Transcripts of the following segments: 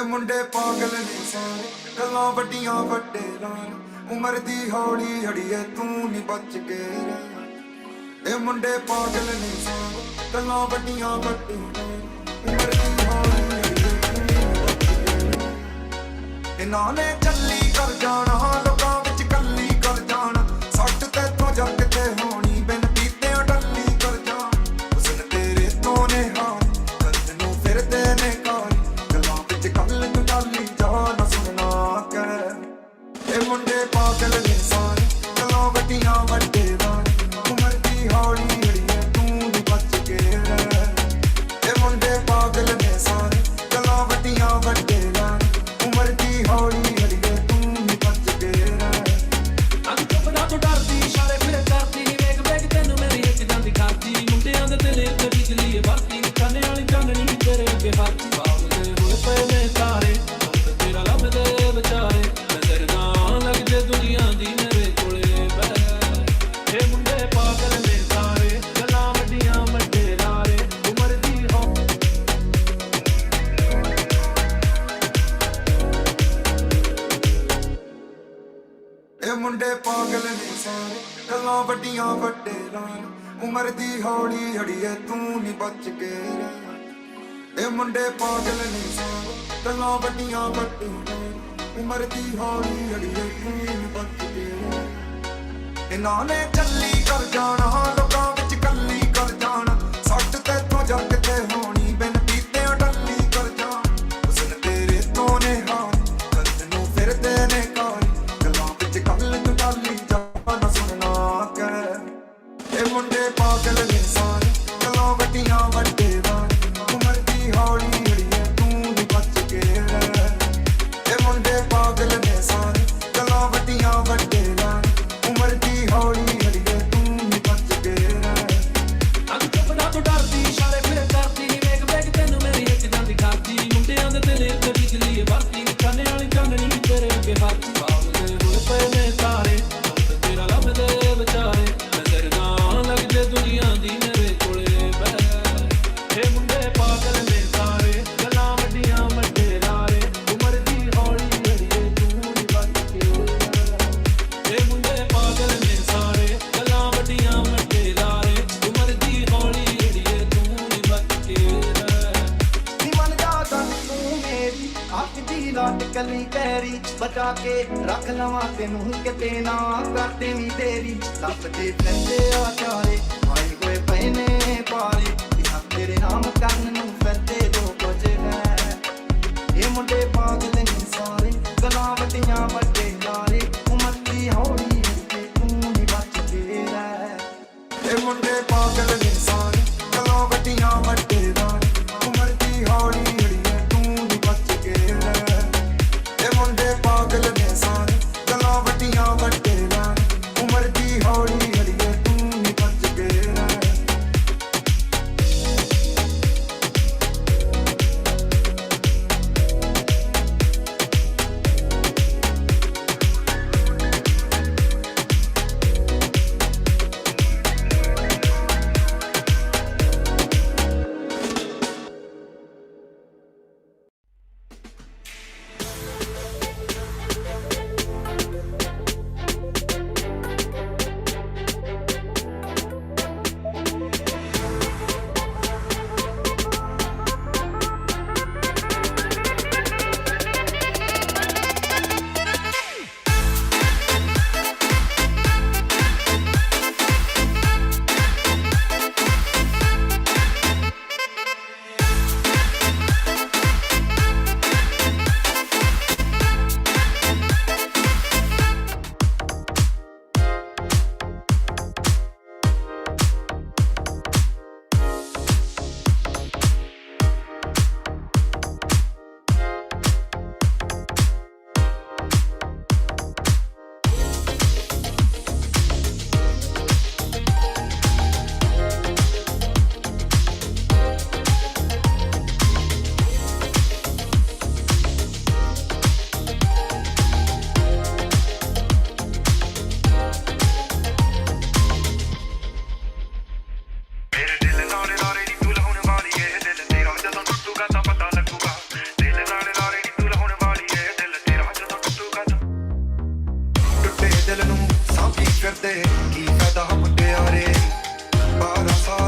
ਇਹ ਮੁੰਡੇ ਪਾਗਲ ਨੇ ਸਾਰੇ, ਗੱਲਾਂ ਵੱਡੀਆਂ ਵੱਡੇ ਲਾਲ, ਉਮਰ ਦੀ ਹੌਲੀ ਹੜੀਏ ਤੂੰ ਨਹੀਂ ਬਚ ਕੇ ਰਹਿ। ਇਹ ਮੁੰਡੇ ਪਾਗਲ ਨੇ ਸਾਰੇ, ਗੱਲਾਂ ਵੱਡੀਆਂ ਵੱਡੇ ਲਾਲ, ਉਮਰ ਦੀ ਹੌਲੀ ਹੜੀਏ ਤੂੰ ਨਹੀਂ ਬਚ ਕੇ ਰਹਿ। ਇਹਨਾਂ ਨੇ ਚੱਲੀ ਕਰ ਜਾਣਾ, ਲੋਕਾਂ ਵਿੱਚ ਕੱਲੀ ਕਰ ਜਾਣਾ, ਸੱਟ ਤੇਥੋਂ ਜੱਗ ਤੇ ਹੋਣੀ ਬਿਨ ਪੀਤਿਆਂ ਟੱਲੀ ਕਰ ਜਾਣਾ। ਹੁਸਨ ਤੇਰੇ ਤੋਂ ਨੇ ਹਾਰ ਕੰਨ ਨੂੰ ਫਿਰਦੇ ਨੇ ਕਾਰ, ਕੱਲ ਨੂੰ ਟਾਲੀ ਜਾ ਨਾ ਸੁਣਨਾ ਕਹਿ। ਇਹ ਮੁੰਡੇ ਪਾਗਲ ਨੇ ਸਾਰੇ, ਗੱਲਾਂ ਵੱਡੀਆਂ ਵੱਡੇ ਲਾਲ, ਉਮਰ ਦੀ ਹੌਲੀ ਹੜੀਏ ਤੂੰ ਨਹੀਂ ਬਚ ਕੇ ਰਹਿ। ਇਹ ਮੁੰਡੇ ਪਾਗਲ ਨੇ ਸਾਰੇ, ਗੱਲਾਂ ਵੱਡੀਆਂ ਵੱਡੇ ਲਾਲ, ਉਮਰ ਦੀ ਹੌਲੀ ਹੜੀਏ ਤੂੰ ਨਹੀਂ ਬਚ ਕੇ ਰਹਿ। ਅੱਜ ਚੁੱਪਦਾ ਤੂੰ ਡਰਦੀ, ਇਸ਼ਾਰੇ ਫਿਰ ਕਰਦੀ, ਵੇਖ ਵੇਖ ਤੈਨੂੰ ਮੇਰੀ ਇੱਕ ਜਾਂਦੀ ਖਾਦੀ। ਮੁੰਡਿਆਂ ਦੇ ਦਿਲ ਇੱਕ ਬਿਜਲੀ ਵਰਤੀ, ਖਾਣੇ ਵਾਲੀ ਚਾਨਣੀ ਤੇਰੇ ਅੱਗੇ ਹੱਥ ਬਾਵਲੇ ਹੋਏ ਪਏ ਨੇ ਤਾਰੇ, ਤੇਰਾ ਲੱਭਦੇ ਵਿਚਾਰੇ, ਨਜ਼ਰ ਨਾ ਲੱਗ ਜੇ ਦੁਨੀਆ ਦੀ ਮੇਰੇ ਕੋਲੇ ਬਹਿ। ਇਹ ਮੁੰਡੇ ਪਾਗਲ ਨੇ ਸਾਰੇ, ਗੱਲਾਂ ਵੱਡੀਆਂ ਵੱਡੇ ਲਾਰੇ, ਉਮਰ ਦੀ ਹੋ। ਇਹ ਮੁੰਡੇ ਪਾਗਲ ਨੇ ਸਾਰੇ, ਗੱਲਾਂ ਵੱਡੀਆਂ ਵੱਡੇ ਲਾਲ, ਉਮਰ ਦੀ ਹੌਲੀ ਹੜੀਏ ਤੂੰ ਨਹੀਂ ਬਚ ਕੇ ਰਹਿ। ਇਹ ਮੁੰਡੇ ਪਾਗਲ ਨੇ ਸਾਰੇ, ਗੱਲਾਂ ਵੱਡੀਆਂ ਵੱਡੇ ਲਾਲ, ਉਮਰ ਦੀ ਹੌਲੀ ਹੜੀਏ ਤੂੰ ਨਹੀਂ ਬਚ ਕੇ ਰਹਿ। ਇਹਨਾਂ ਨੇ ਚੱਲੀ ਕਰ ਜਾਣਾ, ਲੋਕਾਂ ਵਿੱਚ ਕੱਲੀ ਕਰ ਜਾਣਾ, ਸੱਟ ਤੇਥੋਂ ਜੱਗ ਤੇ ਹੋਣੀ ਬਿਨ ਪੀਤਿਆਂ ਟੱਲੀ ਕਰ ਜਾਣਾ। ਹੁਸਨ ਤੇਰੇ ਤੋਂ ਨੇ ਹਾਰ ਕੰਨ ਨੂੰ ਫਿਰਦੇ ਨੇ ਕਾਰ, ਗੱਲਾਂ ਵਿੱਚ ਕੱਲ ਨੂੰ ਟਾਲੀ ਜਾ ਨਾ ਸੁਣਨਾ ਕਹਿ। ਇਹ ਮੁੰਡੇ ਪਾਗਲ ਨੇ ਸਾਰੇ, ਗੱਲਾਂ ਵੱਡੀਆਂ ਵੱਡੇ ਲਾਲ, ਉਮਰ ਦੀ ਹੌਲੀ ਹੜੀਏ ਤੂੰ ਨਹੀਂ ਬਚ ਕੇ ਰਹਿ। ਇਹ ਮੁੰਡੇ ਪਾਗਲ ਨੇ ਸਾਰੇ, ਗੱਲਾਂ ਵੱਡੀਆਂ ਵੱਡੇ ਲਾਲ, ਉਮਰ ਦੀ ਹੌਲੀ ਹੜੀਏ ਤੂੰ ਨਹੀਂ ਬਚ ਕੇ ਰਹਿ। ਅੱਜ ਚੁੱਪਦਾ ਤੂੰ ਡਰਦੀ, ਇਸ਼ਾਰੇ ਫਿਰ ਕਰਦੀ, ਵੇਖ ਵੇਖ ਤੈਨੂੰ ਮੇਰੀ ਇੱਕ ਜਾਂਦੀ ਖਾਦੀ। ਮੁੰਡਿਆਂ ਦੇ ਦਿਲ ਇੱਕ ਬਿਜਲੀ ਵਰਤੀ, ਖਾਣੇ ਵਾਲੀ ਚਾਨਣੀ ਤੇਰੇ ਅੱਗੇ ਹੱਥ ਬਾਵਲੇ ਹੋਏ ਪਏ ਨੇ ਤਾਰੇ, ਤੇਰਾ ਲੱਭਦੇ ਵਿਚਾਰੇ, ਨਜ਼ਰ ਨਾ ਲੱਗ ਜੇ ਦੁਨੀਆ ਦੀ ਮੇਰੇ ਕੋਲੇ ਬਹਿ। ਇਹ ਮੁੰਡੇ ਪਾਗਲ ਨੇ ਸਾਰੇ, ਗੱਲਾਂ ਵੱਡੀਆਂ ਵੱਡੇ ਲਾਰੇ, ਉਮਰ ਦੀ ਹੌਲੀ ਹੜੀਏ ਤੂੰ ਨਹੀਂ ਬਚ ਕੇ ਰਹਿ। ਇਹ ਮੁੰਡੇ ਪਾਗਲ ਨੇ ਸਾਰੇ, ਗੱਲਾਂ ਵੱਡੀਆਂ ਵੱਡੇ ਲਾਰੇ, ਉਮਰ ਦੀ ਹੌਲੀ ਹੜੀਏ ਤੂੰ ਨਹੀਂ ਬਚ ਕੇ ਰਹਿ। ਨੀ ਮਨ ਜਾ ਗੱਲ ਤੂੰ ਮੇਰੀ, ਅੱਖ ਦੀ ਲਾਟ ਕਲੀ ਪੈਰੀ, ਬਚਾ ਕੇ ਰੱਖ ਲਵਾਂ ਤੈਨੂੰ ਕਿਤੇ ਨਾ ਕਰ ਦੇਵੀਂ ਤੇਰੀ। ਲੱਭਦੇ ਫਿਰਦੇ ਆ ਚਾਰੇ, ਆਏ ਹੋਏ ਪਏ ਨੇ ਪਾਰੇ, ਤੇਰੇ ਨਾਮ ਕਰਨ ਨੂੰ ਫਿਰਦੇ ਜੋ ਕੁਝ ਹੈ। ਇਹ ਮੁੰਡੇ ਪਾਗਲ ਨੇ ਸਾਰੇ, ਗੱਲਾਂ ਵੱਡੀਆਂ ਵੱਡੇ ਲਾਰੇ, ਉਮਰ ਦੀ ਹੌਲੀ ਹੜੀਏ ਤੂੰ ਨਹੀਂ ਬਚ ਕੇ ਰਹਿ। ਇਹ ਮੁੰਡੇ ਪਾਗਲ ਨੇ ਸਾਰੇ, ਗੱਲਾਂ ਵੱਡੀਆਂ ਵੱਡੇ ਲਾਲ, ਉਮਰ ਦੀ ਹੌਲੀ ਹੜੀਏ ਤੂੰ ਨਹੀਂ ਬਚ ਕੇ ਰਹਿ। ਇਹ ਮੁੰਡੇ ਪਾਗਲ ਨੇ ਸਾਰੇ, ਗੱਲਾਂ ਵੱਡੀਆਂ ਵੱਡੇ ਲਾਲ, ਉਮਰ ਦੀ ਹੌਲੀ ਹੜੀਏ ਤੂੰ ਨਹੀਂ ਬਚ ਕੇ ਰਹਿ।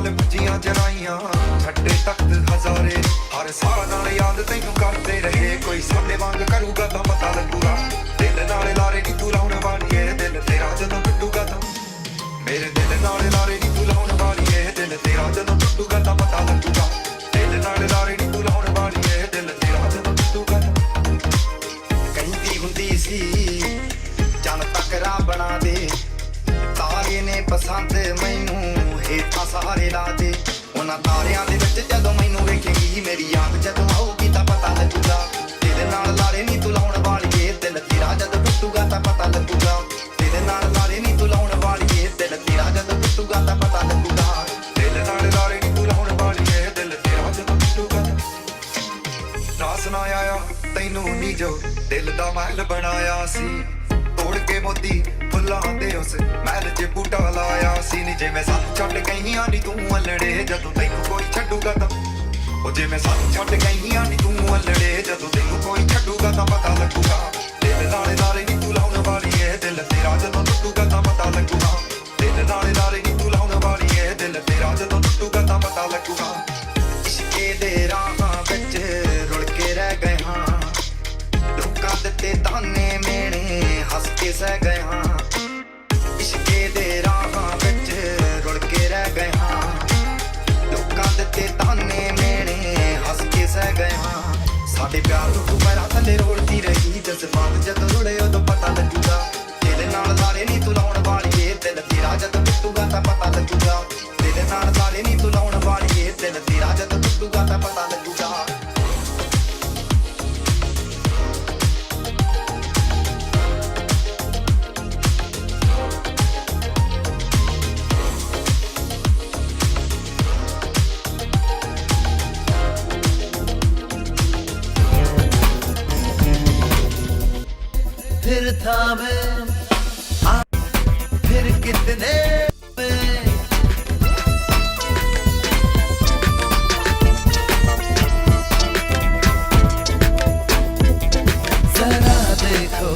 ਨਾਲ ਭੱਜੀਆਂ ਜਰਾਈਆਂ ਛੱਡੇ ਤਖਤ ਹਜ਼ਾਰੇ ਹਰ ਸਾਹ ਨਾਲ ਯਾਦ ਤੈਨੂੰ ਕਰਦੇ ਰਹੇ ਕੋਈ ਸਾਡੇ ਵਾਂਗ ਕਰੂਗਾ ਤਾਂ ਪਤਾ ਲੱਗੂਗਾ ਦਿਲ ਨਾਲ ਲਾਰੇ ਨੀ ਤੂੰ ਲਾਉਣ ਵਾਲੀਏ ਦਿਲ ਤੇਰਾ ਜਦੋਂ ਟੁੱਟੂਗਾ ਤਾਂ ਮੇਰੇ ਦਿਲ ਨਾਲ ਲਾਰੇ ਨੀ ਤੂੰ ਲਾਉਣ ਵਾਲੀਏ ਦਿਲ ਤੇਰਾ ਜਦੋਂ ਟੁੱਟੂਗਾ ਤਾਂ ਪਤਾ ਲੱਗੂਗਾ ਦਿਲ ਨਾਲ ਲਾਰੇ ਨੀ ਤੂੰ ਲਾਉਣ ਵਾਲੀਏ ਦਿਲ ਤੇਰਾ ਜਦੋਂ ਟੁੱਟੂਗਾ ਤਾਂ ਕਹਿੰਦੀ ਹੁੰਦੀ ਸੀ ਚੰਨ ਤੱਕਰਾ ਬਣਾ ਦੇ ਤਾਰੇ ਨੇ ਪਸੰਦ ਮੈਨੂੰ ਹੇਠਾਂ ਸਾਰੇ ਲਾ ਦੇ ਉਹਨਾਂ ਤਾਰਿਆਂ ਦੇ ਵਿੱਚ ਜਦੋਂ ਮੈਨੂੰ ਵੇਖੇਗੀ ਮੇਰੀ ਯਾਦ ਜਦੋਂ ਆਊਗੀ ਤਾਂ ਪਤਾ ਲੱਗੂਗਾ ਦਿਲ ਨਾਲ ਲਾਰੇ ਨੀ ਤੂੰ ਲਾਉਣ ਵਾਲੀਏ ਦਿਲ ਤੇਰਾ ਜਦੋਂ ਟੁੱਟੂਗਾ ਤਾਂ ਪਤਾ ਲੱਗੂਗਾ ਦਿਲ ਨਾਲ ਲਾਰੇ ਨੀ ਤੂੰ ਲਾਉਣ ਵਾਲੀਏ ਦਿਲ ਤੇਰਾ ਜਦੋਂ ਟੁੱਟੂਗਾ ਤਾਂ ਪਤਾ ਲੱਗੂਗਾ ਦਿਲ ਨਾਲ ਲਾਰੇ ਨੀ ਤੂੰ ਲਾਉਣ ਵਾਲੀਏ ਦਿਲ ਤੇਰਾ ਜਦੋਂ ਟੁੱਟੂਗਾ ਨਾ ਸੁਣਾਇਆ ਤੈਨੂੰ ਨੀ ਜੋ ਦਿਲ ਦਾ ਮਹਿਲ ਬਣਾਇਆ ਸੀ ਤੋੜ ਕੇ ਮੋਤੀ ਫੁੱਲਾਂ ਦੇ ਉਸ ਮਹਿਲ 'ਚ ਬੂਟਾ ਲਾਇਆ ਸੀ ਨੀ ਜਿਵੇਂ ਸਾਨੂੰ ਛੱਡ ਗਈਆਂ ਨੀ ਤੂੰ ਅਲੜੇ ਜਦੋਂ ਤੈਨੂੰ ਕੋਈ ਛੱਡੂਗਾ ਤਾਂ ਉਹ ਜਿਵੇਂ ਸਾਨੂੰ ਛੱਡ ਗਈਆਂ ਨੀ ਤੂੰ ਅਲੜੇ ਜਦੋਂ ਤੈਨੂੰ ਕੋਈ ਛੱਡੂਗਾ ਤਾਂ ਪਤਾ ਲੱਗੂਗਾ ਦਿਲ ਨਾਲ ਲਾਰੇ ਨੀ ਤੂੰ ਲਾਉਣ ਵਾਲੀਏ ਦਿਲ ਤੇਰਾ ਜਦੋਂ ਟੁੱਟੂਗਾ ਤਾਂ ਪਤਾ ਲੱਗੂਗਾ ਦਿਲ ਨਾਲ ਲਾਰੇ ਨੀ ਤੂੰ ਲਾਉਣ ਵਾਲੀਏ ਦਿਲ ਤੇਰਾ ਜਦੋਂ ਟੁੱਟੂਗਾ ਤਾਂ ਪਤਾ ਲੱਗੂਗਾ ਇਸ਼ਕੇ ਦੇ ਰਾਹਾਂ ਵਿੱਚ ਰੁਲ ਕੇ ਰਹਿ ਗਏ ਹਾਂ ਲੋਕਾਂ ਦਿੱਤੇ ਤਾਨੇ ਮੇਣੇ ਹੱਸ ਕੇ ਸਹਿ ਗਏ ਹਾਂ ਇਸ਼ਕੇ ਦੇ ਰਾਹਾਂ ਵਿੱਚ ਰੁਲ ਕੇ ਰਹਿ ਗਏ ਹਾਂ ਲੋਕਾਂ ਦਿੱਤੇ ਤਾਨੇ ਮੇਣੇ ਹੱਸ ਕੇ ਸਹਿ ਗਏ ਹਾਂ ਸਾਡੇ ਪਿਆਰ ਨੂੰ ਤੂੰ ਪੈਰਾਂ ਥੱਲੇ ਰੋਲਦੀ ਰਹੀ ਜਜ਼ਬਾਤ ਜਦੋਂ ਰੁੜੇ ਉਦੋਂ ਪਤਾ ਲੱਗੂਗਾ ਦਿਲ ਨਾਲ ਲਾਰੇ ਨੀ ਤੂੰ ਲਾਉਣ ਵਾਲੀਏ ਦਿਲ ਤੇਰਾ ਜਦੋਂ ਟੁੱਟੂਗਾ ਤਾਂ ਪਤਾ ਲੱਗੂਗਾ ਦਿਲ ਨਾਲ ਲਾਰੇ ਨੀ ਤੂੰ ਲਾਉਣ ਵਾਲੀਏ ਦਿਲ ਤੇਰਾ ਜਦੋਂ ਟੁੱਟੂਗਾ ਤਾਂ ਪਤਾ ਲੱਗੂਗਾ फिर था मैं फिर कितने जरा देखो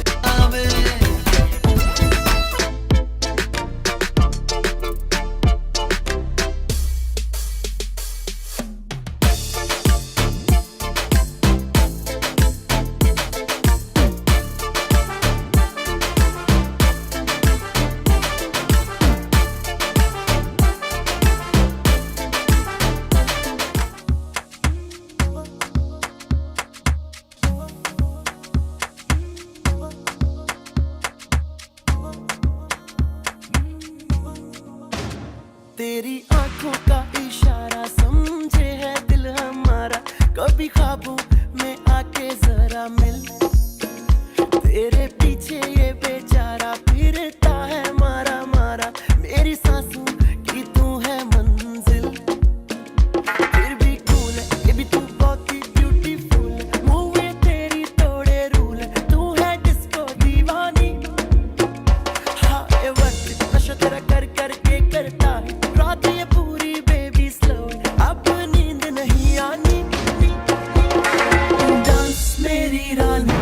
तेरी आंखों का इशारा समझे है दिल हमारा कभी ख्वाबों में आके जरा मिल तेरे पीछे ये बेचारा फिरता है मारा मारा मेरी सांसों की तू है मंजिल फिर भी कूल है ये भी तू बहुत ही ब्यूटीफुल मूव ये तेरी तोड़े रूल तू है डिस्को दीवानी हाँ ये वक्त नशा तेरा कर कर के करता है रात ये पूरी बेबी स्लो अब नींद नहीं आनी डांस मेरी रानी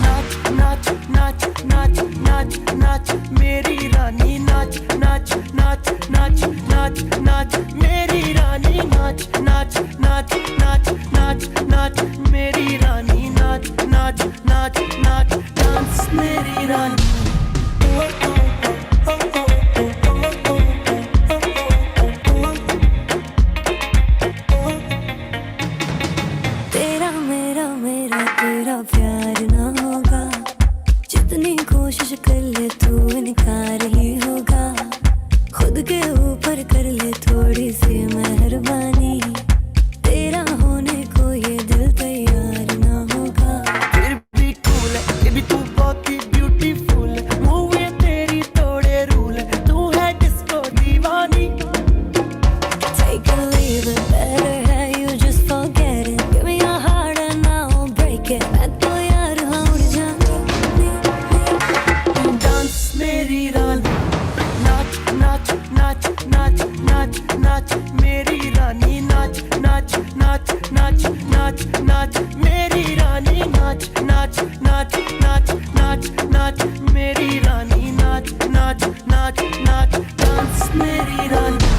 नाच नाच नाच नाच नाच नाच मेरी रानी नाच नाच नाच नाच नाच नाच मेरी रानी नाच नाच नाच नाच नाच नाच मेरी रानी नाच नाच नाच नाच डांस मेरी रानी तेरा मेरा मेरा तेरा प्यार ना होगा जितनी कोशिश कर ले तू इनकार ही होगा खुद के ऊपर कर ले थोड़ी सी मेहरबानी तेरा होने को ये दिल तैयार ना होगा फिर भी कूल है ये भी तू बहुत ही ब्यूटीफुल मूव ये तेरी तोड़े रूल तू है disco Deewani take it leave it better है you just forget it give me your heart and I'll break it मैं तो यार हाँ उड़ जाऊंगी डांस मेरी रानी नाच नाच नाच नाच नाच नाच मेरी रानी नाच नाच नाच नाच नाच नाच मेरी रानी नाच नाच नाच नाच नाच नाच मेरी रानी नाच नाच नाच नाच डांस मेरी रानी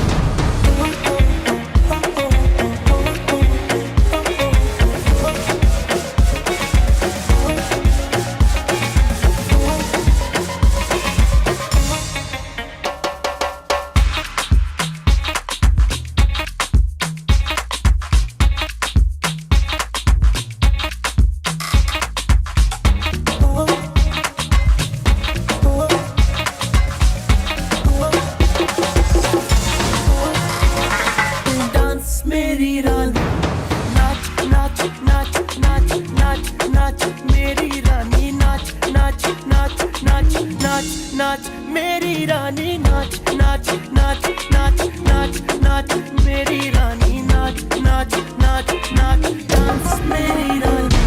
साथ डांस मेरी रानी।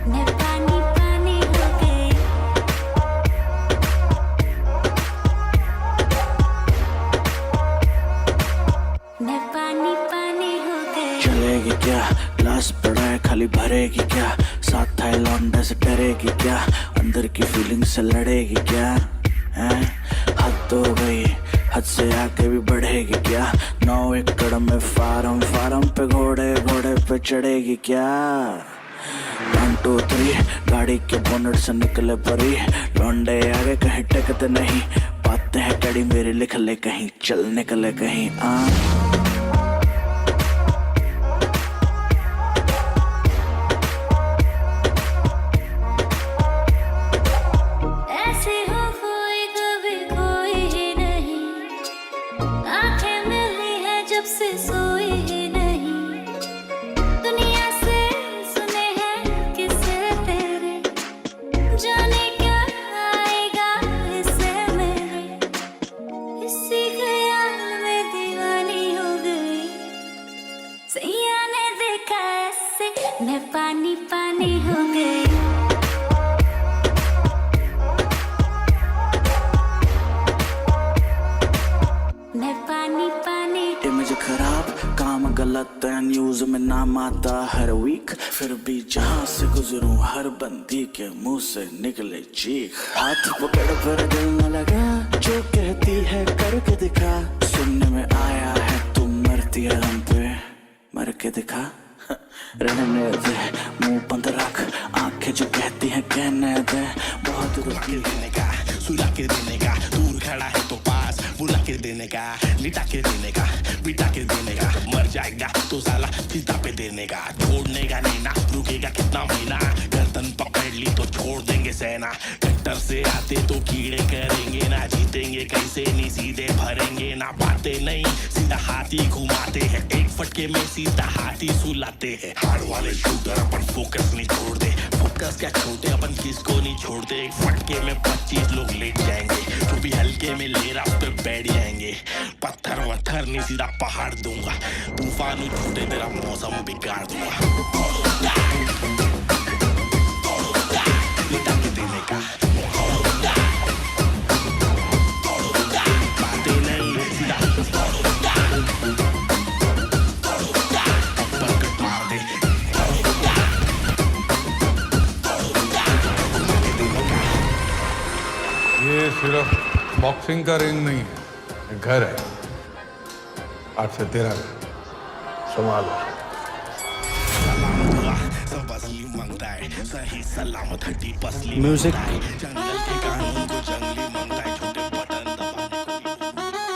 मैं पानी पानी हो गई, मैं पानी पानी हो गई। चलेगी क्या, ग्लास पड़ा है खाली भरेगी क्या, साथ था लौंडा से डरेगी क्या, अंदर की फीलिंग से लड़ेगी क्या, हैं? हद तो हो गई, हद से आके भी बढ़ेगी क्या, 9 एकड़ में फार्म, फार्म पे घोड़े, घोड़े पे चढ़ेगी क्या। 1 2 3 गाड़ी के बोनट से निकले परी, लौंडे आगे कहीं टेकते नहीं, बातें हैं कड़ी मेरी लिख ले कहीं, चल निकले कहीं ऐसे हो कोई कभी कोई ही नहीं, आंखें मिली है जब से सोई ही नहीं, दुनिया से सुने हैं किस्से तेरे, जाने क्या आएगा इससे मेरे, इसी ख्याल में दीवानी हो गई, सैया ने देखा ऐसे मैं पानी पानी हो गई। मैं पानी पानी इमेज खराब, काम गलत है, न्यूज में नाम आता हर वीक, फिर भी जहां से गुजरूं हर बंदी के मुंह से निकले चीख, हाथ पकड़ पर दिल न लगा, जो कहती है करके दिखा, सुनने में आया है तुम मरती है हम पे, मर के दिखा, रहने दे मुंह बंद रख, आंखें जो कहती हैं कहने दे, बहुत बुला के देने का, सुला के देने का, दूर खड़ा है तो पास बुला के देने का, लिटा के देने का, बिटा के देने का, मर जाएगा तो साला चिता पे देने का, छोड़ने का नहीं ना, रुकेगा कितना महीना, गर्दन पकड़ ली तो छोड़ देंगे सेना, कट्टर से आते तो कीड़े करेंगे ना, जीतेंगे कैसे नहीं सीधे भरेंगे ना, बातें नहीं सीधा हाथी घुमाते हैं, एक फटके में सीधा हाथी सुलाते हैं, हार्ड वाले शूटर अपन फोकस नहीं छोड़ते, फोकस क्या छोड़ते अपन किसको नहीं छोड़ते, एक फटके में 25 लोग लेट जाएंगे, जो भी हल्के में ले रहा उस पे बैठ जाएंगे, पत्थर वत्थर नहीं सीधा पहाड़ दूंगा, तूफान छूटे तेरा मौसम बिगाड़ दूंगा, लिटा के देने का, बातें नहीं सीधा अपरकट मार दे, ये सिर्फ बॉक्सिंग का रिंग नहीं है, ये घर है, आज से तेरा घर, संभालो। सलामत हुआ सब असली मांगता है, सही सलामत हड्डी पसली म्यूजिक मांगता है, जंगल के कानून को जंगली मांगता है, छोटे बटन दबाने को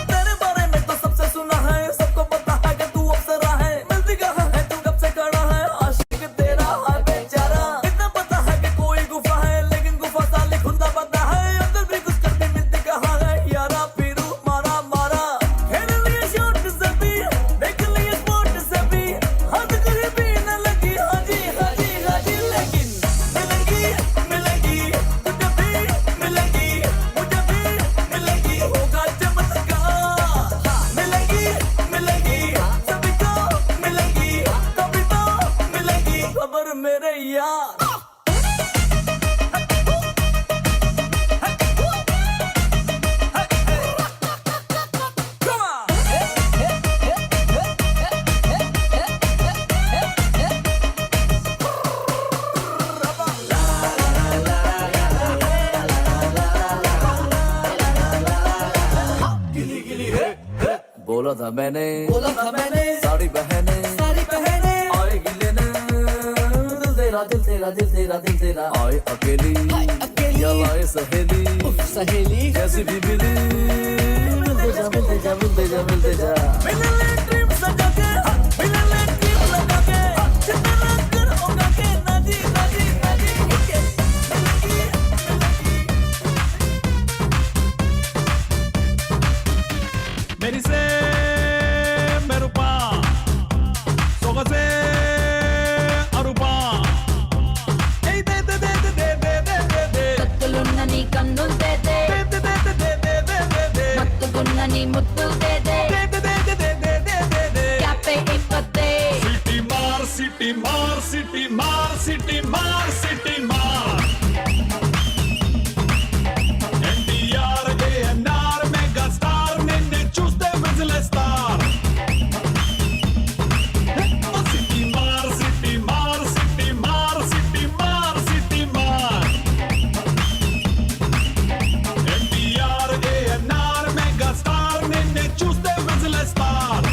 तेरे बारे में तो सबसे सुना है, सबको पता है कि तू अप्सरा है, मिलती कहाँ है तू कब से खड़ा है, आशिक तेरा है बेचारा, इतना पता है कि कोई गुफा है, लेकिन गुफा साली खुदा पता है, अंदर भी कुछ करती मिलती कहाँ है, यारा पीरू मारा मारा, खेल लिए शॉट से भी, देख लिए स्पॉट से भी, हाथ कहीं भी न लगी, हाजी हाजी हाजी, लेकिन मिलेगी मिलेगी तुझे भी मिलेगी, मुझे भी मिलेगी, होगा चमत्कार, मिलेगी मिलेगी सभी को मिलेगी, कभी तो मिलेगी खबर मेरे यार। बोला था मैंने सारी बहने आएगी लेने, दिल तेरा दिल तेरा दिल तेरा दिल तेरा, आए अकेली या लाए सहेली कैसी भी मिली, मिलते जा मिलते जा मिलते जा मिलते जा, मेरी से मेरुपा सोगसे अरुपा ए दे दे दे दे दे दे दे दे కత్తులున్న నీ కన్నులు దే దే दे दे दे दे दे दे दे दे మత్తుకున్న నీ ముద్దులు దే దే दे दे दे दे दे दे दे दे క్యాపే ఇప్పతే सिटी मार सिटी मार सिटी मार सिटी मार सिटी मार NTR ANR मेगा स्टार నిన్నే చూస్తే విజిల్ స్టార్ सिटी मार सिटी मार सिटी मार सिटी मार सिटी मार NTR ANR मेगा स्टार నిన్నే చూస్తే whistle star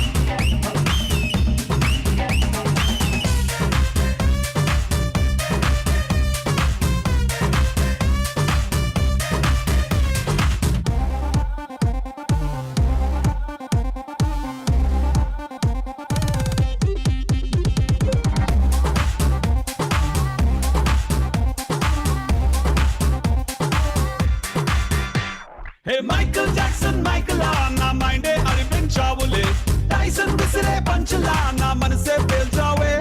Hey Michael Jackson, Michael నా మైండే అరిపించావులే టైసన్ విసిరే పంచలా నా మనసే పేల్చావే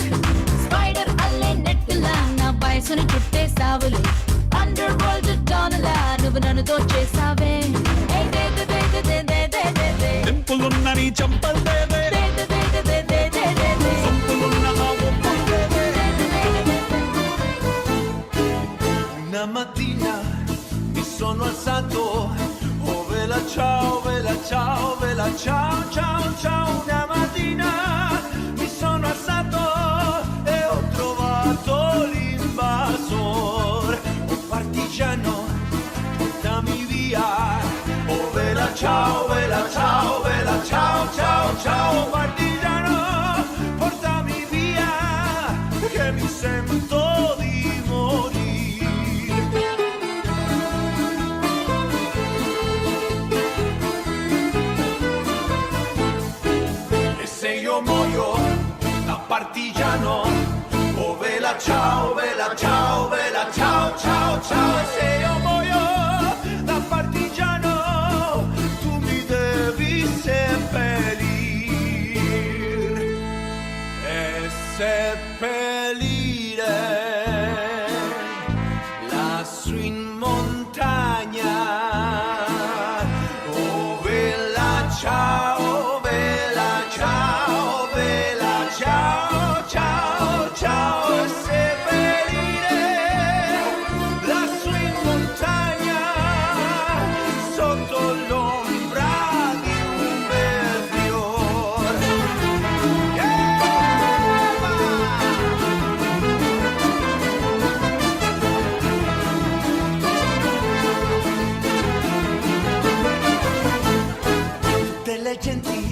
స్పైడర్ అల్లే నెట్టులా నా వయసుని చుట్టేసావులే అండర్ వరల్డ్ డానలా నువ్వు నన్ను దోచేసావే ఏ దే దే దే దే దే దే దే దే డింపులున్న నీ చంపల్ దేవే దే దే దే దే దే దే దే దే సొంపులున్న ఆ ఒప్పులు దేవే Una mattina mi sono alzato, oh vela ciao, vela ciao, vela ciao, ciao, ciao. Una mattina mi sono alzato e ho trovato l'invasor, un partigiano, portami via. Oh vela ciao, vela ciao, vela ciao, ciao, ciao. Partigiano, portami via, che mi sento di morire. E se io muoio da partigiano, oh vela ciao, vela ciao, vela ciao, ciao, ciao. E se io muoio da partigiano, tu mi devi seppellire e seppellire lassù in montagna. Oh vela ciao, vela ciao, vela ciao, ciao, ciao. E seppellire lassù in montagna sotto l'ombra di un bel fiore. Tutte le genti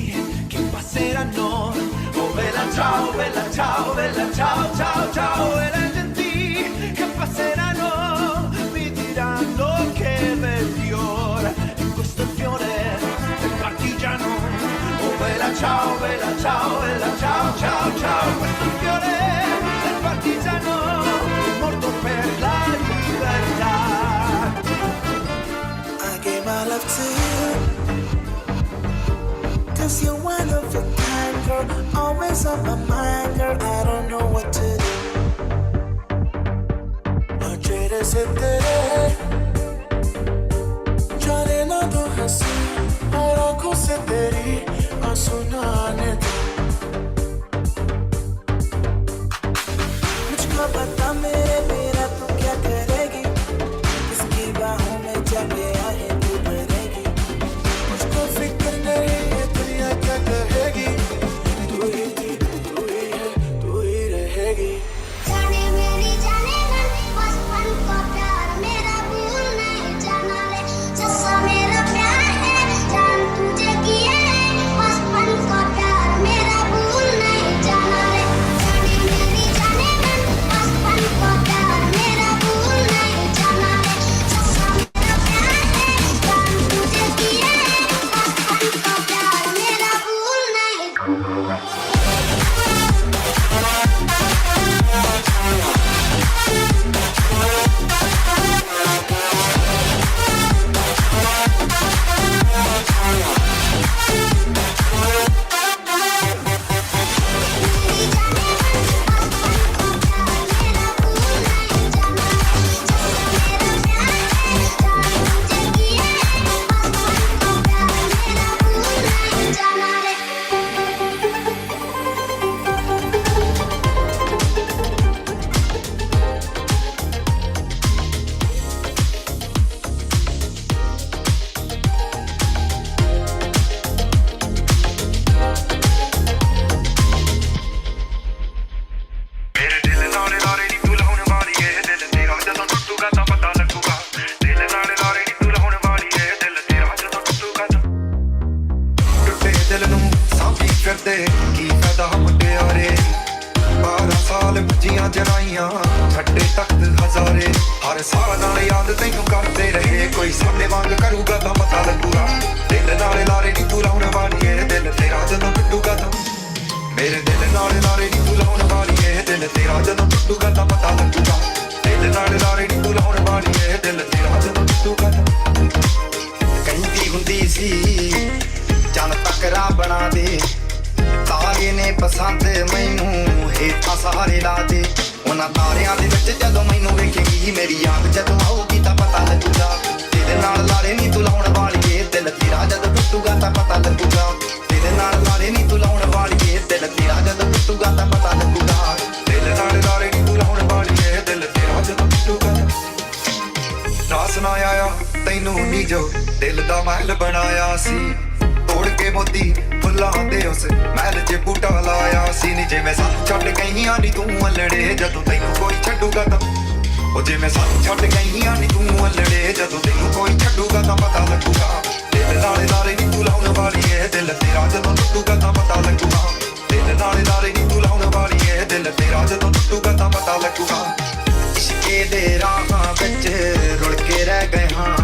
che passeranno, oh vela ciao, vela ciao, vela ciao, ciao, ciao. E le genti che passeranno mi diranno che bel fiore, e questo è il fiore del partigiano. Oh vela ciao, vela ciao, vela ciao, ciao, ciao. Questo è il fiore del partigiano, morto per la libertà. I gave my love to you, 'cause you're one of a kind, girl. Always on my mind, girl. I don't know what to do. Noche se tere, जाने ना दो हंसी और आंखों से तेरी आंसू ना आने दो. मुझको बता मेरा तू क्या करेगी, किसकी बाहों में जब ये आहे तू भरेगी. मुझको फिक्र नहीं है दुनिया क्या कहेगी, तू ही थी, तू ही है, तू ही रहेगी. जाने मेरी जाने मन बचपन का प्यार मेरा भूल नहीं जाना ले, जैसा मेरा प्यार है जान तुझे किया है बचपन का प्यार. पी फिरदे की फायदा मुंडियारे 12 साल बजियां जनाइयां छड्डे तख्त हजारे हर साल नाल याद तैनू करते रहे कोई साडे वांग करूगा तां पता लगूगा दिल नाल लारे नी तू लाउण वालीए दिल तेरा जदों टुटूगा तां मेरे दिल नाल लारे नी तू लाउण वालीए दिल तेरा जदों टुटूगा तां पता लगूगा दिल नाल लारे नी तू लाउण वालीए दिल तेरा जदों टुटूगा तां कहती हुंदी सी चन तकरा बना दे तारे ने पसंद मैनू हेठा सहारे ला दे उन्हां तारियां दे विच जदों मैनू वेखेगी मेरी याद जदों आऊगी तां पता लगूगा दिल नाल लारे नी तू लाउण वालीए दिल तेरा जदों टुटूगा तां पता लगूगा दिल नाल लारे नी तू लाउण वालीए दिल तेरा जदों टुटूगा तां पता लगूगा दिल नाल लारे नी तू लाउण वालीए दिल तेरा जदों टुटूगा ना सुनाया तैनू नी जो दिल दा महल बनाया सी तोड़ के मोती फुल्लां दे उस महल च बूटा लाया सी नी जिवें सानू छड्ड गईयां नी तू अल्लड़े जदों तैनू कोई छड्डूगा तां ओ जिवें सानू छड्ड गईयां नी तू अल्लड़े जदों तैनू कोई छड्डूगा तां पता लगूगा दिल नाल लारे नी तू लाउण वालीए दिल तेरा जदों टुटूगा तां पता लगूगा दिल नाल लारे नी तू लाउण वालीए दिल तेरा जदों टुटूगा तां पता लगूगा इश्के दे राहां विच रुल के रह गए हां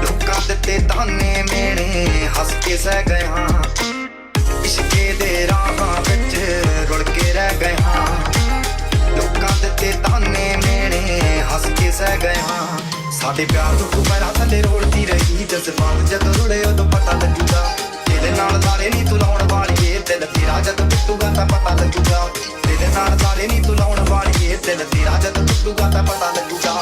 लोकां दित्ते ताने मेणे हस के सह गए हां इश्के दे राहां विच रुल के रह गए हां लोकां दित्ते ताने मेणे हस के सह गए हां साडे प्यार नूं तू पैरां थल्ले रोलदी रही जज़्बात जदों रुले उदों पता लगूगा दिल नाल लारे नी तू लाउण वालीए दिल तेरा जदों टुटूगा तां पता लगूगा दिल नाल लारे नी तू लाउण वालीए दिल तेरा जदों टुटूगा तां पता लगूगा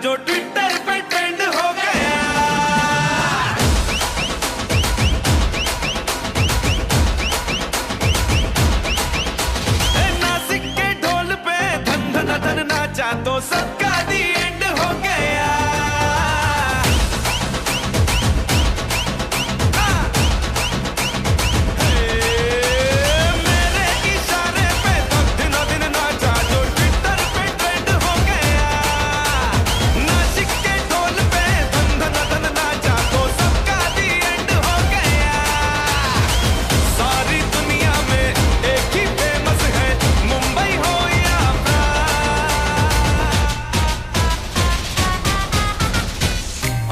जो ट्विटर पे ट्रेंड हो गया नासिक के ढोल पे धन धन धन नाचा तो सबका दी एंड हो गया मेरे इशारे पे तो दिनों दिन नाचा जो ट्विटर पे ट्रेंड हो गया नासिक के ढोल पे धन धन धन नाचा तो सबका दी एंड हो गया सारी दुनिया में एक ही फेमस है मुंबई हो या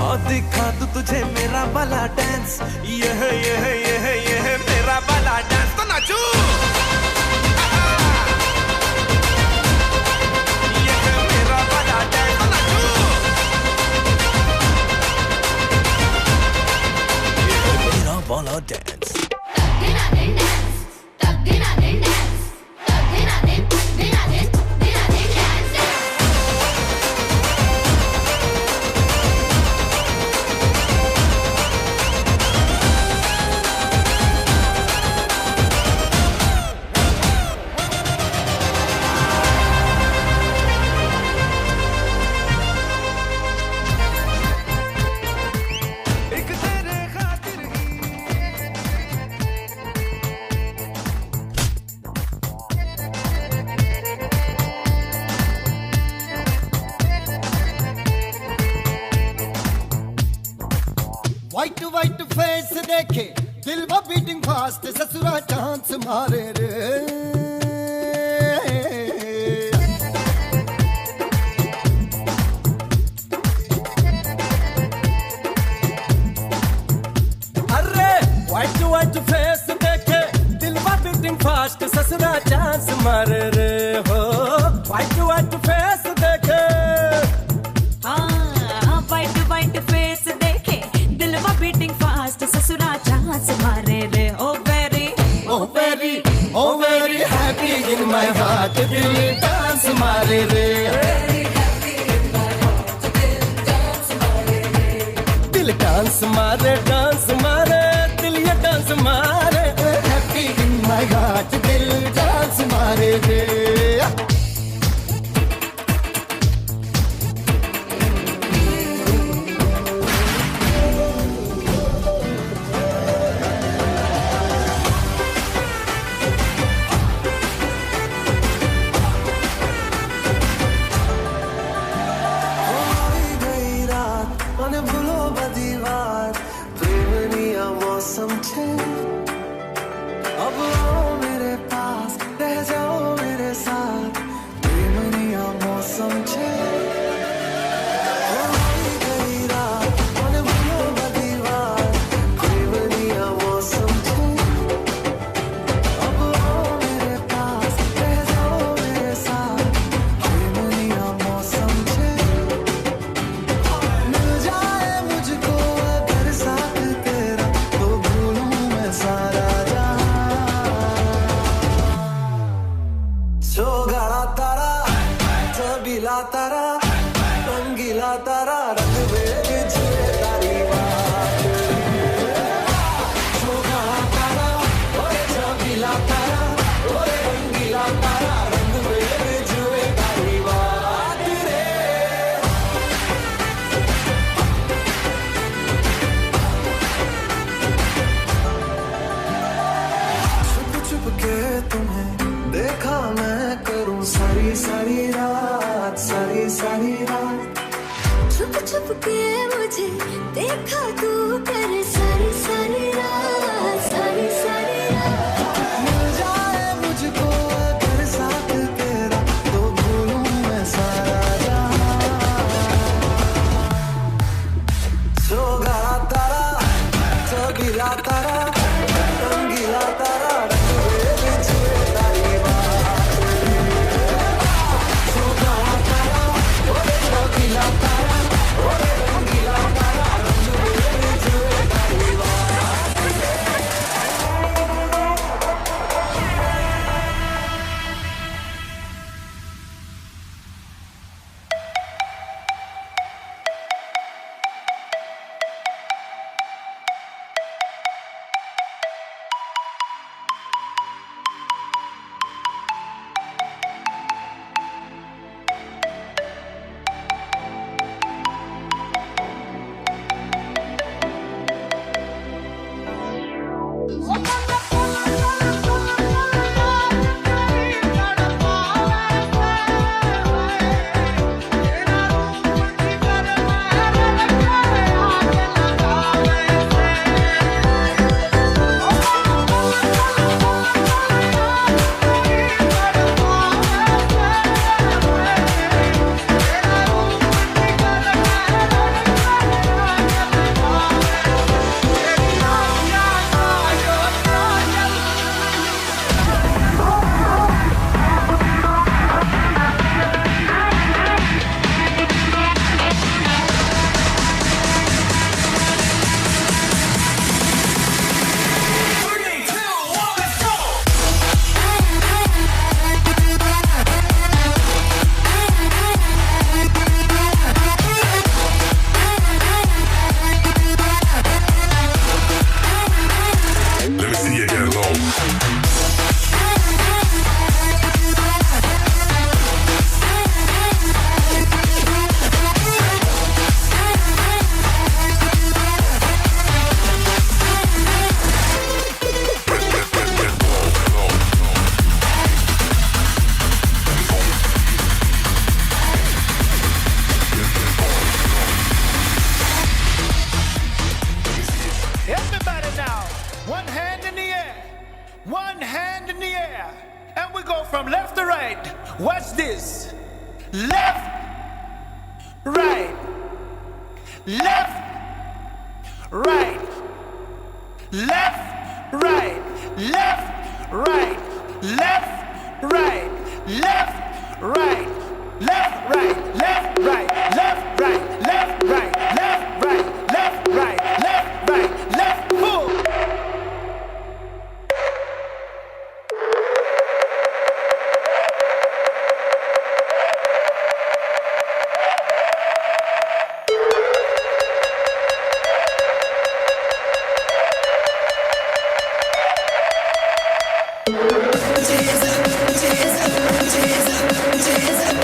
और दिखा दूं तुझे मेरा वाला डांस ये मेरा वाला डांस तो नाचू ये मेरा वाला डांस तो नाचू ये मेरा वाला डांस देखे दिल वो बीटिंग फास्ट ससुरा चांस मारे रे अरे व्हाइट फेस देखे दिल वो बीटिंग फास्ट ससुरा चांस मारे रे हो व्हाइट फेस देखे हाँ वाइट फेस देखे दिल वो बीटिंग फास्ट ससुरा चांस मारे रे oh very happy in my heart दिल डांस मारे रे दिल डांस मारे दिल ये डांस मारे हैप्पी इन माय हार्ट दिल डांस मारे रे छुप के मुझे देखा तू कर सारी रात मिल जाए मुझको अगर साथ तेरा तो भूलूं मैं सारा जहां सोगा तारा चबीला तारा रंगीला तारा left, right, left, right, left, right, left, right, left, right, left, right, left, right, left, right, left, right, left, right, left, right, left, right, left, right, left, pull. Jesus, Jesus, Jesus, Jesus.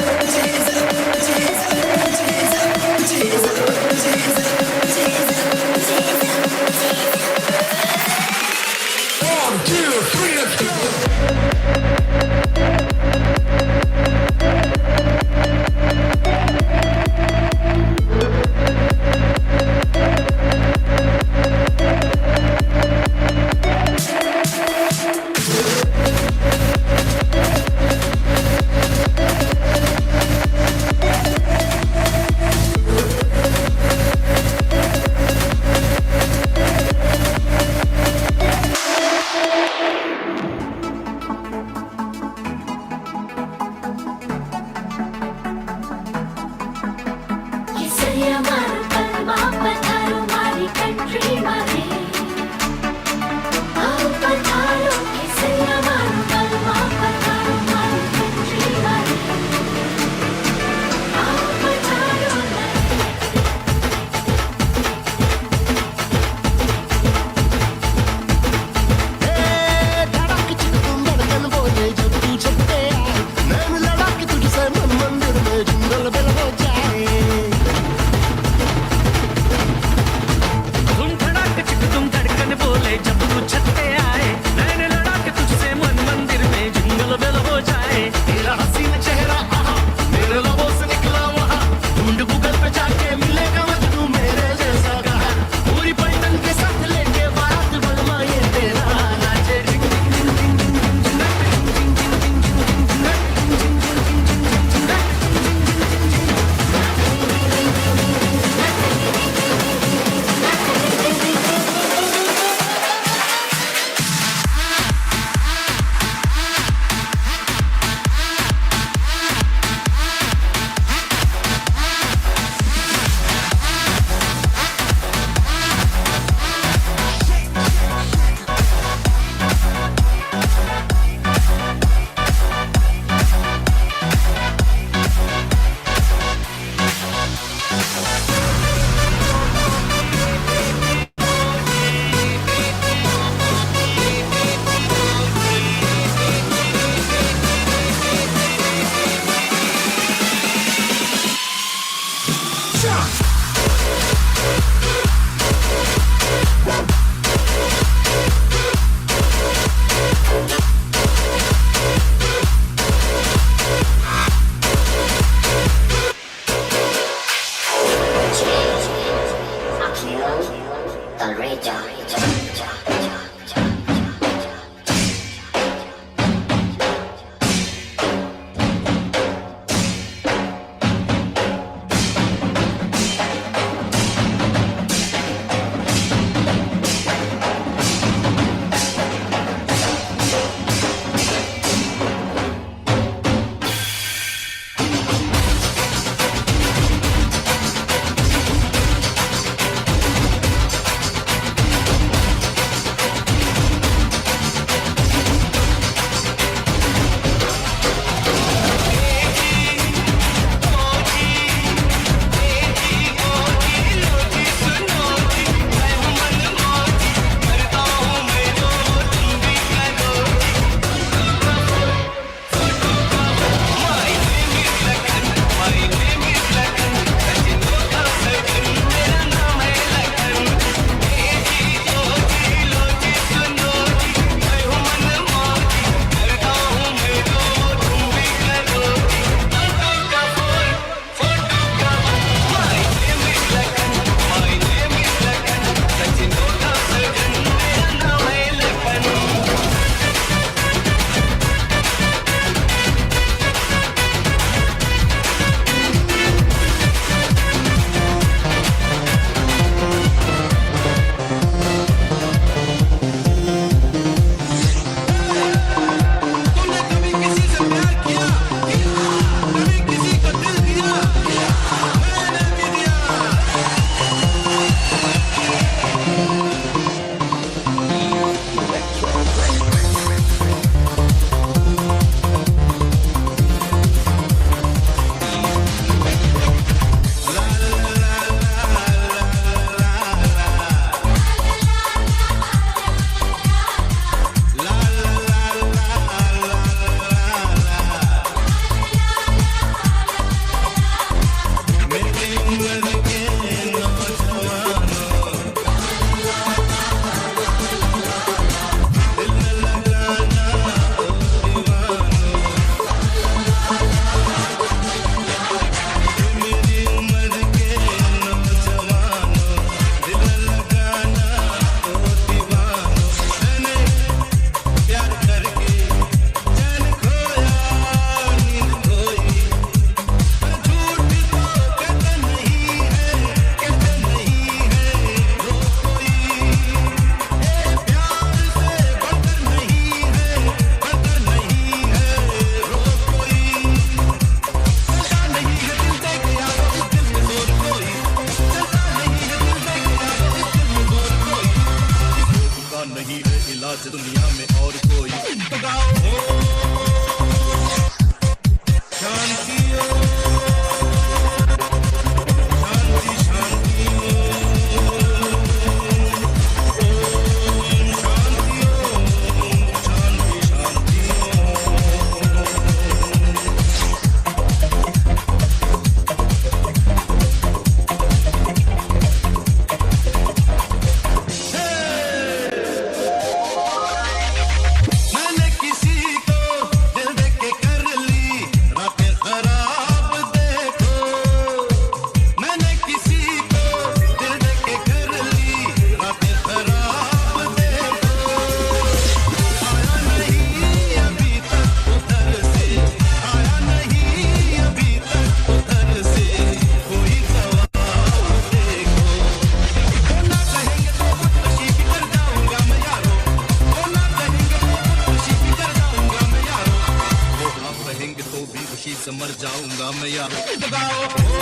आऊंगा मैं यार गाओ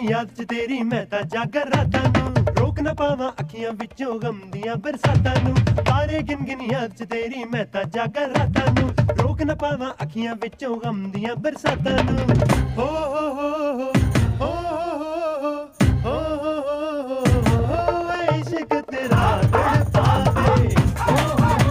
याद च तेरी मैं ता जागर रातां नूं रोक ना पावां अखियां विचों गम दियां बरसातां नूं तारे गिन गिन याद च तेरी मैं ता जागर रातां नूं रोक ना पावां अखियां विचों गम दियां बरसातां नूं हो हो हो हो हो हो इश्क तेरा तड़पावे हो हो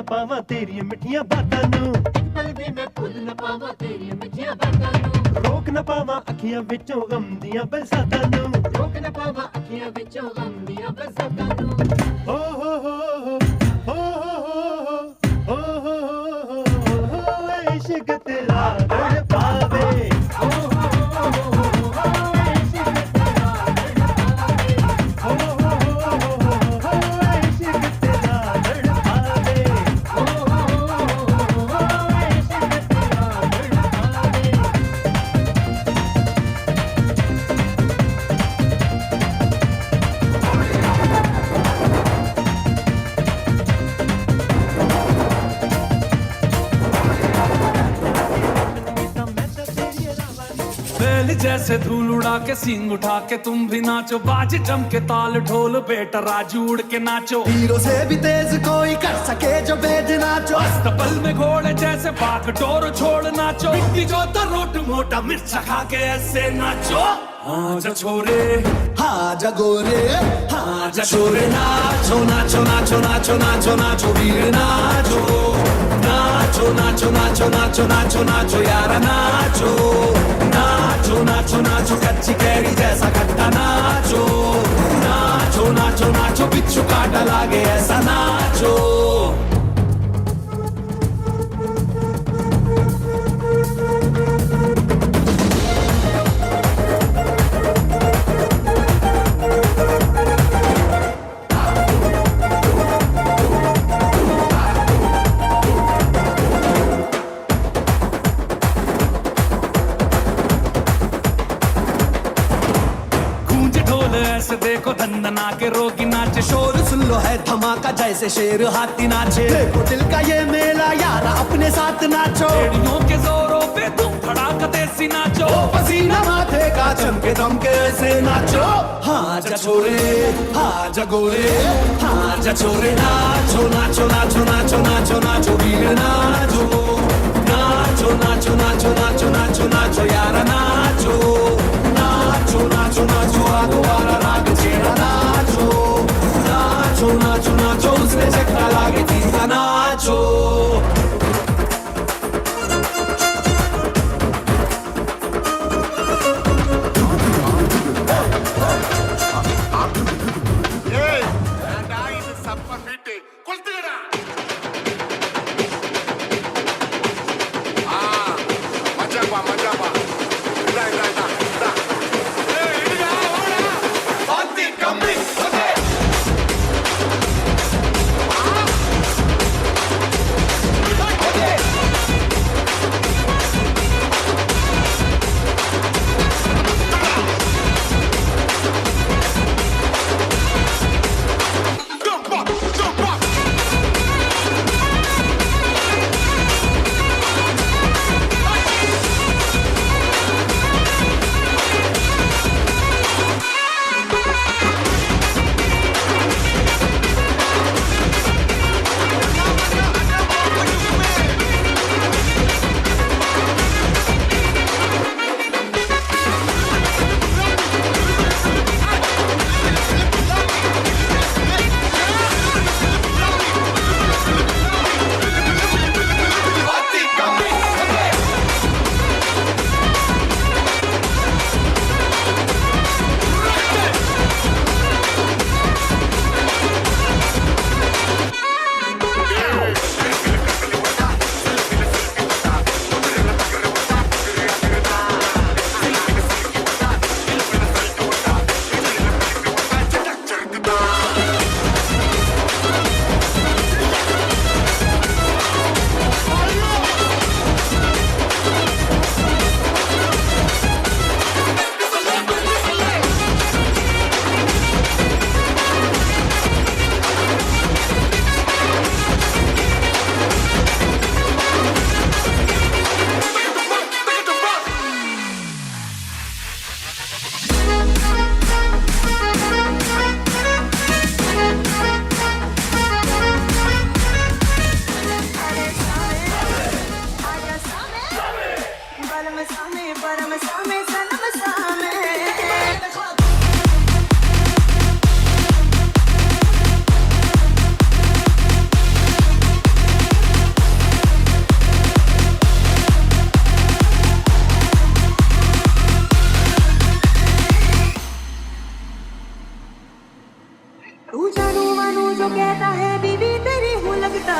पावां तेरी मिठियां बातां नूं इक पल भी मैं भुल न पावां तेरी मिठियां बातां नूं रोक न पावां अखियां विचों गम दियां बरसातां नूं रोक न पावां अखियां विचों गम दियां बरसातां नूं हो हो हो हो हो हो इश्क तेरा तड़पावे हो हो जैसे धूल उड़ा के सींग उठा के तुम भी नाचो बाज जम के ताल ढोल बेटा राजू उड़ के नाचो हीरो से भी तेज कोई कर सके जो बेद नाचो अस्तबल में घोड़े जैसे बाग डोर छोड़ नाचो मिट्टी जो रोट मोटा मिर्चा खा के ऐसे नाचो हाँ जा छोरे हाँ जा गोरे हाँ जा छोरे नाचो नाचो नाचो नाचो नाचो नाचो वीर नाचो नाचो नाचो नाचो नाचो नाचो नाचो यारा नाचो नाचो नाचो नाचो कच्ची कैरी जैसा खट्टा नाचो नाचो नाचो नाचो बिच्छू काटा लागे ऐसा नाचो देखो धंधना के रोगी नाचे शोर सुन लो है धमाका जैसे शेर हाथी नाचे देखो दिल का ये मेला यारा अपने साथ नाचो एड़ियों के जोरों पे तुम धड़ाका देसी नाचो पसीना माथे का चमके दम के ऐसे नाचो हाँ जा छोरे हाँ जा गोरे हाँ जा छोरे नाचो नाचो नाचो नाचो नाचो नाचो वीर नाचो नाचो नाचो नाचो नाचो नाचो नाचो यारा नाचो नाचो नाचो नाचो आगो वाला राग चेहरा नाचो नाचो नाचो नाचो उसने चक्का लागे तीसरा नाचो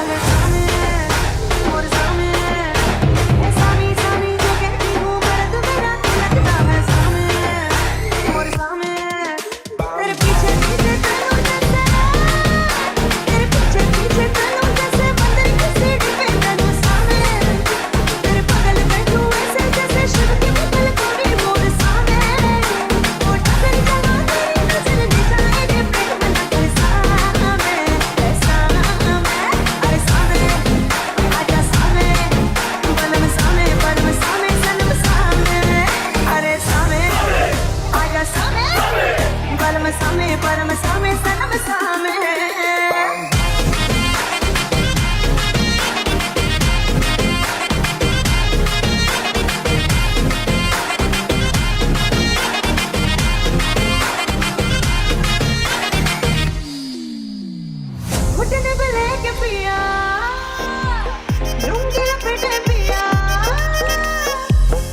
है सामे मोरे सामे ए सामी सामी जो कहती हूँ मर्द मेरा लगता है सामे मोरे सामे तेरे पीछे पीछे चलूं जैसे तेरे पीछे पीछे चलूं जैसे बंदर की सीढ़ी पे चलूं सामे तेरे बगल बैठूं ऐसे जैसे शिव की मुगल कोरी मोरे सामे वो डगर जगा तेरी नजर निशाने दे प्रेम बना तेरे सामे अरे सामे आजा सामे बलम सामे परम सामे सनम सामे अरे सामे आजा सामे बलम सामे परम सामे सनम सामे घुटने पे लेके पिया लूंगी लपेटे पिया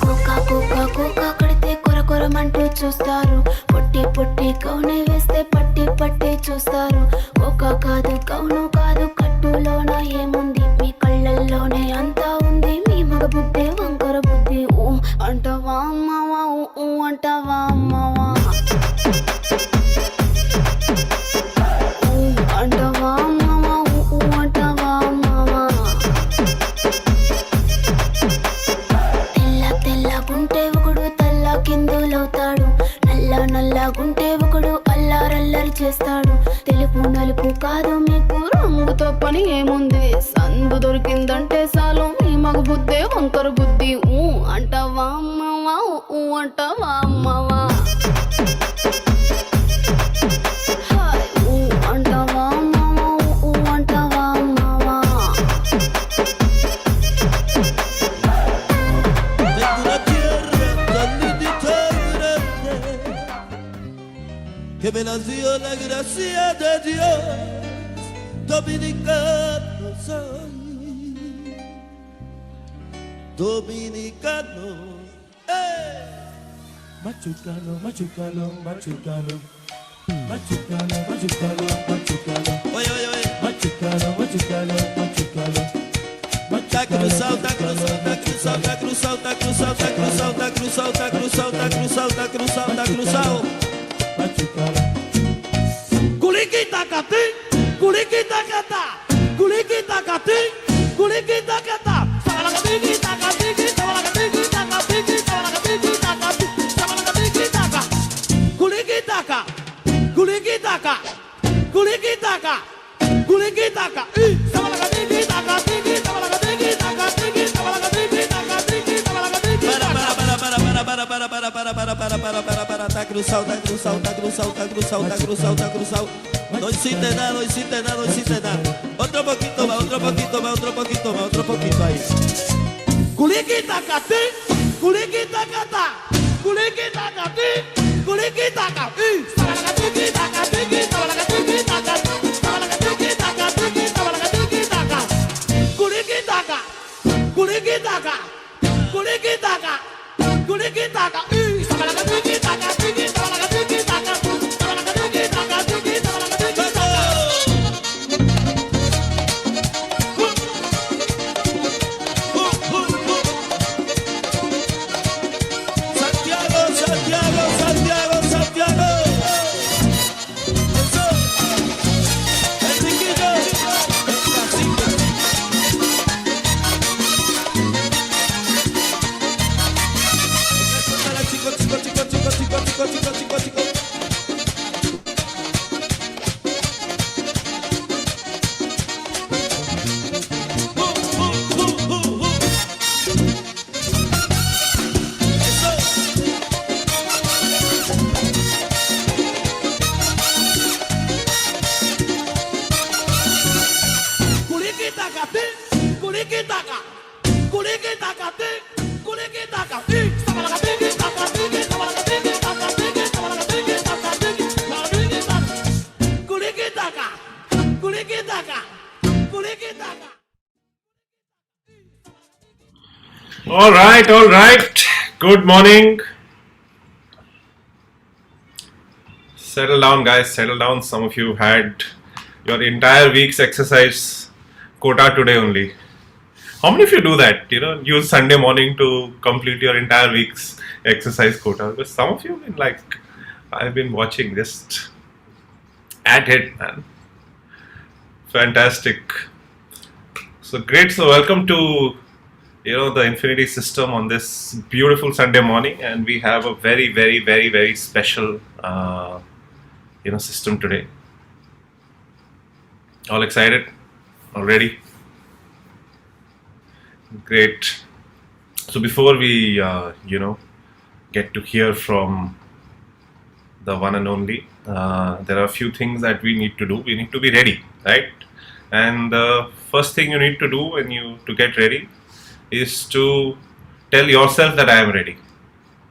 కోకా కోకా కోకా కడితే కొర కొర మంటూ చూస్తారు పొట్టి పొట్టి కౌనే వేస్తే పట్టి పట్టి చూస్తారు కోకా కాదు కౌను కాదు కట్టులోన ఏముంది మీ కళ్ళల్లోనే అంతా ఉంది మీ మగ బుద్ధి వంకర బుద్ధి ఊ అంటావా అమ్మవా ఊ అంటావా అమ్మవా ఊ అంటావా అమ్మవా ఊ అంటావా అమ్మవా తెల్ల తెల్లగుంటే ఒకడు తల్ల కిందులవుతాడు నల్ల నల్లగుంటే ఒకడు అల్లారల్లరి చేస్తాడు తెలుపు నలుపు కాదు మీకు రంగుతో పని ఏముంది సందు దొరికిందంటే చాలు మీ మగ బుద్ధే వంకర బుద్ధి ఊ అంటావా అమ్మవా ఊ అంటావా అమ్మవా హాయ్ ఊ అంటావా అమ్మవా ఊ అంటావా అమ్మవా Vengo una tierra tan lindita y grande que me nació la gracia de Dios. Dominicano soy, dominicano. Machucano, machucano, machucano. Machucano, machucano, machucano. Oye, oye, oye. Machucano, machucano, machucano. Tá cruzado, tá cruzado, tá cruzado, tá cruzado, tá cruzado, tá cruzado, tá cruzado, tá cruzado, tá cruzado, tá cruzado, tá cruzado. Machucano. Culiqui tacati, culiqui tacata, culiqui tacati, culiqui tacata. Sabalacatiki tacatiki, sabalacatiki tacatiki, sabalacatiki tacati, sabalacatiki taca. Culiqui taca, culiqui taca, culiqui taca, culiqui taca. Sabalacatiki tacatiki, sabalacatiki tacatiki, sabalacatiki tacatiki, sabalacatiki taca. Para, tá cruzado, tá cruzado, tá cruzado, tá cruzado, tá cruzado, tá cruzado. No hiciste nada, no hiciste nada, no hiciste nada. Otro poquito más, otro poquito más, otro poquito más, otro poquito ahí. Culiquita cati, culiquita cata, culiquita cati, culiquita cati. Sabalacatiki, tacatiki, sabalacatiki, tacatiki, sabalacatiki, tacatiki, sabalacatiki, taca. Culiquita ca, culiquita ca, culiquita ca, culiquita ca. Sabalacatiki, tacatiki, sabalacatiki, tacatiki, sabalacatiki, tacatiki, sabalacatiki, taca. Santiago, Santiago, Santiago, Santiago. Eso. El chiquillo. Chico, chico, chico, chico, chico, chico, chico, chico, chico. Eso. Culiquita cati, culiquita ca, culiquita cati, culiquita ca. Sabalacatiki, tacatiki, sabalacatiki, tacatiki, sabalacatiki, tacatiki, sabalacatiki, taca. Culiquita ca, culiquita ca, culiquita ca. All right, all right. Good morning. Settle down, guys. Settle down. Some of you had your entire week's exercise quota today only. How many of you do that? Use Sunday morning to complete your entire week's exercise quota? Because some of you have been like, I've been watching just at it, man. Fantastic. So great. So welcome to the Infiniti System on this beautiful Sunday morning, and we have a very, very, very, very special system today. All excited? All ready? Great. So before we get to hear from the one and only, there are a few things that we need to do. We need to be ready, right? And the first thing you need to do to get ready is to tell yourself that I am ready.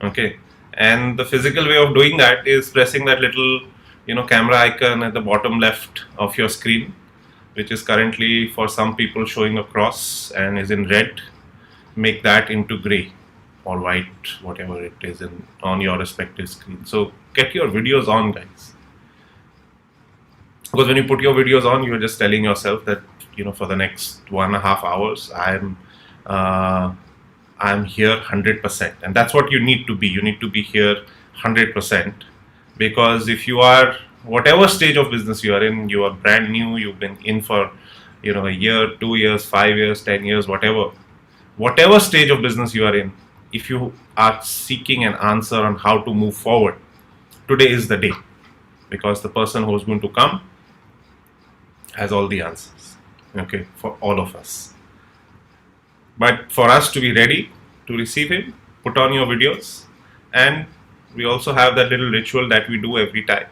Okay. And the physical way of doing that is pressing that little camera icon at the bottom left of your screen, which is currently for some people showing a cross and is in red. Make that into gray or white, whatever it is on your respective screen. So get your videos on, guys. Because when you put your videos on, you're just telling yourself that for the next 1.5 hours I'm here 100%, and that's what you need to be. You need to be here 100%, because if you are, whatever stage of business you are in, you are brand new, you've been in for a year, 2 years, 5 years, 10 years, whatever stage of business you are in, if you are seeking an answer on how to move forward, today is the day, because the person who's going to come has all the answers, okay, for all of us. But for us to be ready to receive him, put on your videos, and we also have that little ritual that we do every time.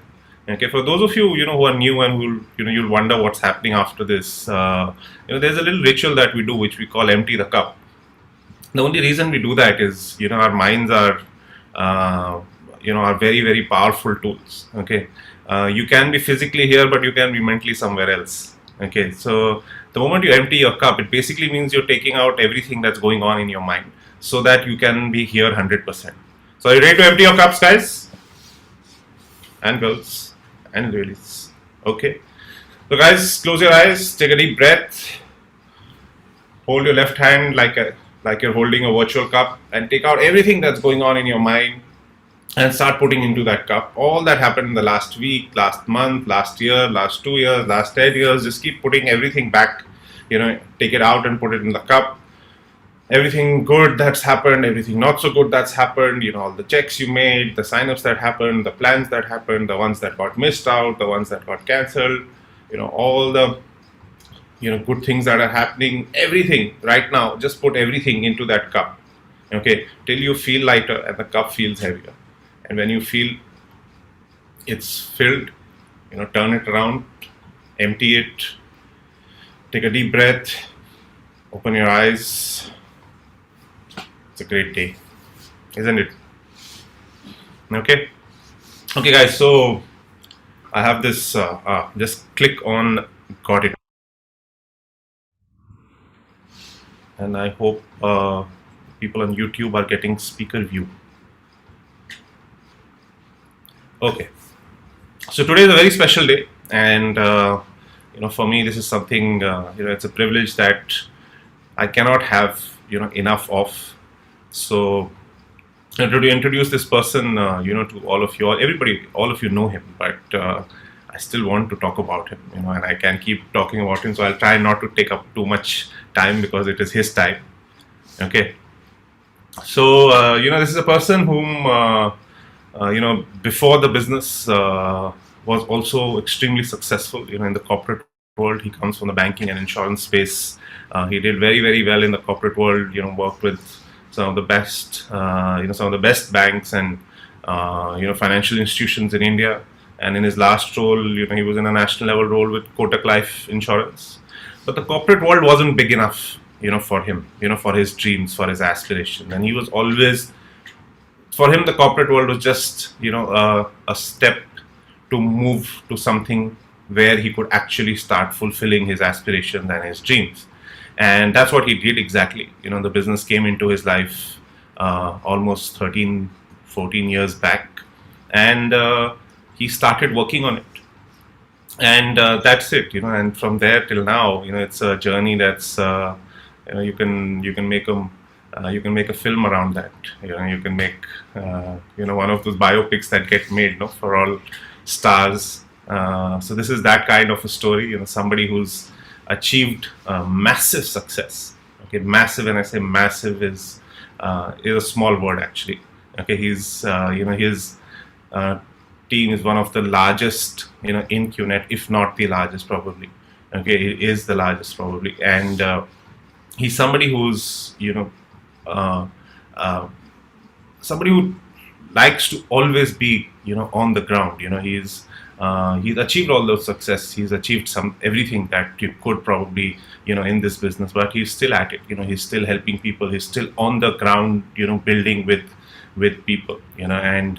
Okay, for those of you who are new and who you'll wonder what's happening after this, there's a little ritual that we do which we call empty the cup. The only reason we do that is our minds are very, very powerful tools. Okay, you can be physically here, but you can be mentally somewhere else. Okay, so the moment you empty your cup, it basically means you're taking out everything that's going on in your mind, so that you can be here 100%. So are you ready to empty your cups, guys and girls and ladies? Okay, so guys, close your eyes, take a deep breath, hold your left hand like you're holding a virtual cup, and take out everything that's going on in your mind and start putting into that cup all that happened in the last week, last month, last year, last 2 years, last 10 years. Just keep putting everything back, take it out and put it in the cup. Everything good that's happened, everything not so good that's happened, all the checks you made, the signups that happened, the plans that happened, the ones that got missed out, the ones that got cancelled, all the good things that are happening, everything right now, just put everything into that cup, okay, till you feel lighter and the cup feels heavier. And when you feel it's filled, turn it around, empty it, take a deep breath, open your eyes. It's a great day, isn't it? Okay, guys, so I have this, just click on got it. And I hope people on YouTube are getting speaker view. Okay, so today is a very special day, and for me this is something, it's a privilege that I cannot have enough of. So to introduce this person to all of you, all of you know him, but I still want to talk about him, and I can keep talking about him, so I'll try not to take up too much time because it is his time. Okay, so this is a person whom before the business was also extremely successful in the corporate world. He comes from the banking and insurance space. He did very, very well in the corporate world, worked with some of the best banks and financial institutions in India. And in his last role, he was in a national level role with Kotak Life Insurance. But the corporate world wasn't big enough, for him, for his dreams, for his aspirations. And he was always, for him, the corporate world was just, a step to move to something where he could actually start fulfilling his aspirations and his dreams. And that's what he did exactly. The business came into his life almost 13, 14 years back. And he started working on it. and that's it, and from there till now, it's a journey that's you can make a film around that. You can make one of those biopics that get made, for all stars. So this is that kind of a story, somebody who's achieved massive success. Okay, massive, and I say massive is a small word actually. Okay, he's his team is one of the largest, in QNET, if not the largest, probably. Okay, it is the largest probably, and he's somebody who's uh, uh, somebody who likes to always be on the ground. He's achieved all those success. He's achieved everything that you could probably in this business, but he's still at it. He's still helping people. He's still on the ground, building with people. And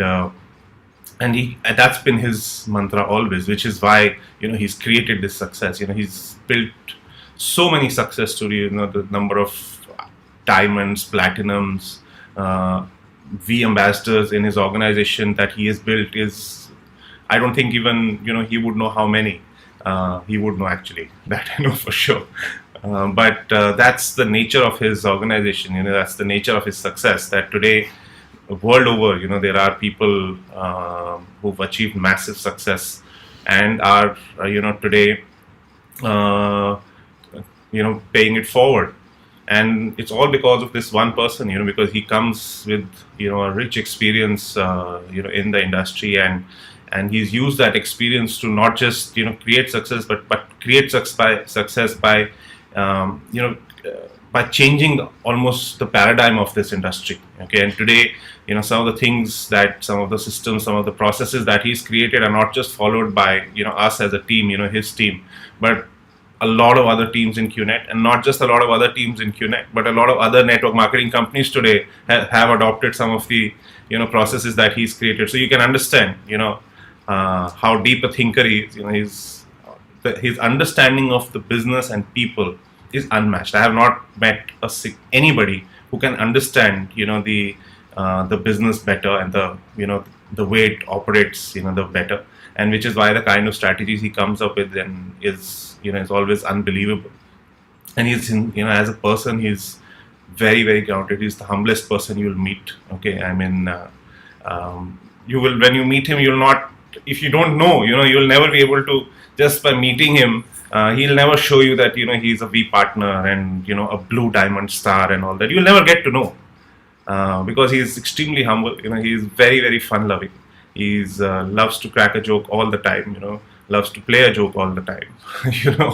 that's been his mantra always, which is why he's created this success. He's built so many success stories. The number of diamonds, platinums, V ambassadors in his organization that he has built is, I don't think even he would know how many. He would know actually, that I know for sure. But that's the nature of his organization. That's the nature of his success. That today, world over, there are people who've achieved massive success and are today paying it forward. And it's all because of this one person, because he comes with a rich experience in the industry, and he's used that experience to not just create success, but create success by by changing almost the paradigm of this industry. Okay, and today some of the things that, some of the systems, some of the processes that he's created are not just followed by us as a team, his team, but a lot of other teams in QNET, and not just a lot of other teams in QNET, but a lot of other network marketing companies today have adopted some of the processes that he's created. So you can understand how deep a thinker he is. His understanding of the business and people is unmatched. I have not met anybody who can understand the business better, and the way it operates the better, and which is why the kind of strategies he comes up with and is always unbelievable. And he's as a person, he's very, very grounded. He's the humblest person you'll meet. Okay, I mean, you will, when you meet him, you'll not, if you don't know, you'll never be able to, just by meeting him, he'll never show you that he's a V partner and a blue diamond star and all that. You'll never get to know, because he's extremely humble. He's very, very fun loving. He's loves to crack a joke all the time. Loves to play a joke all the time,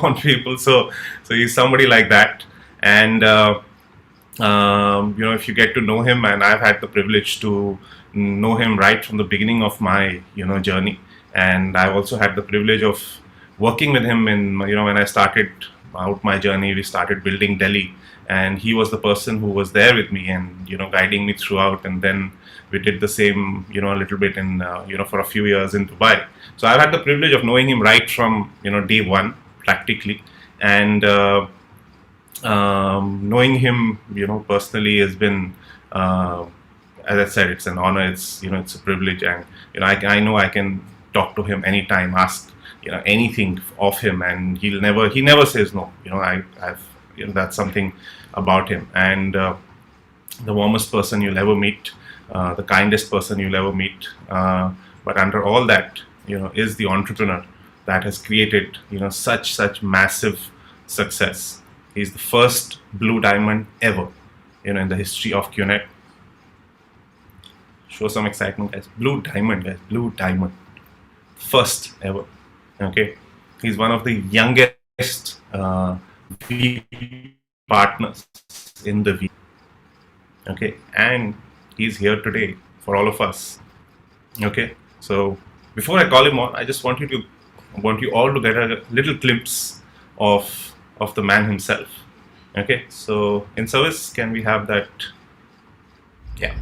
on people. So he's somebody like that. And if you get to know him, and I've had the privilege to know him right from the beginning of my journey, and I've also had the privilege of working with him in when I started out my journey. We started building Delhi, and he was the person who was there with me and guiding me throughout. And then we did the same a little bit in for a few years in Dubai. So I've had the privilege of knowing him right from day one practically, and knowing him personally has been, as I said, it's an honor. It's it's a privilege, and I know I can talk to him anytime, ask anything of him, and he never says no. I've that's something about him. And the warmest person you'll ever meet, the kindest person you'll ever meet, but under all that is the entrepreneur that has created such massive success. He's the first blue diamond ever in the history of QNET. Show some excitement, guys. Blue diamond, guys. Blue diamond, first ever. Okay, he's one of the youngest V partners in the V. Okay, and he's here today for all of us. Okay, so before I call him on, I just want you all to get a little glimpse of the man himself. Okay, so in service, can we have that? Yeah.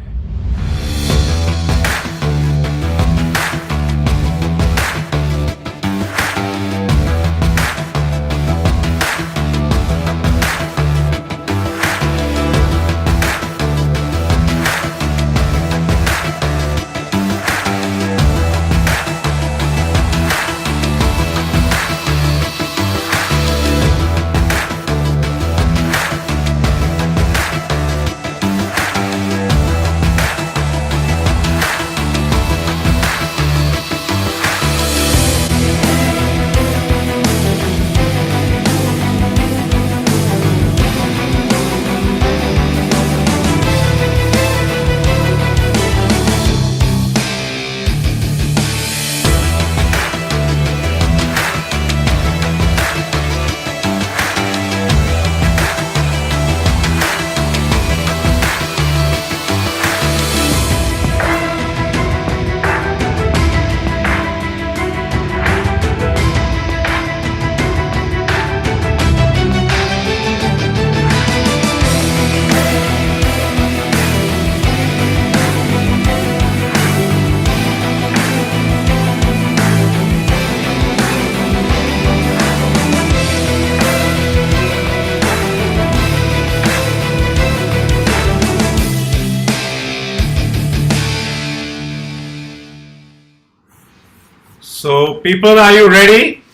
So, people, are you ready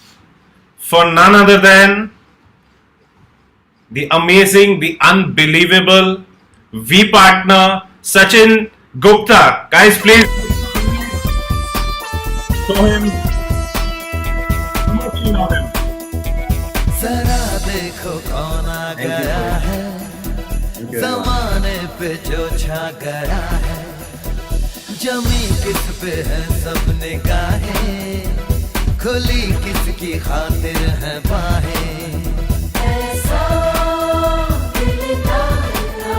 for none other than the amazing, the unbelievable V partner Sachin Gupta? Guys, please show him. जरा देखो कौन आ गया है जमाने पे जो छा गया है जमी किस पे है सब निगाहें खुली किसकी खातिर है बाहें ऐसा दिलदार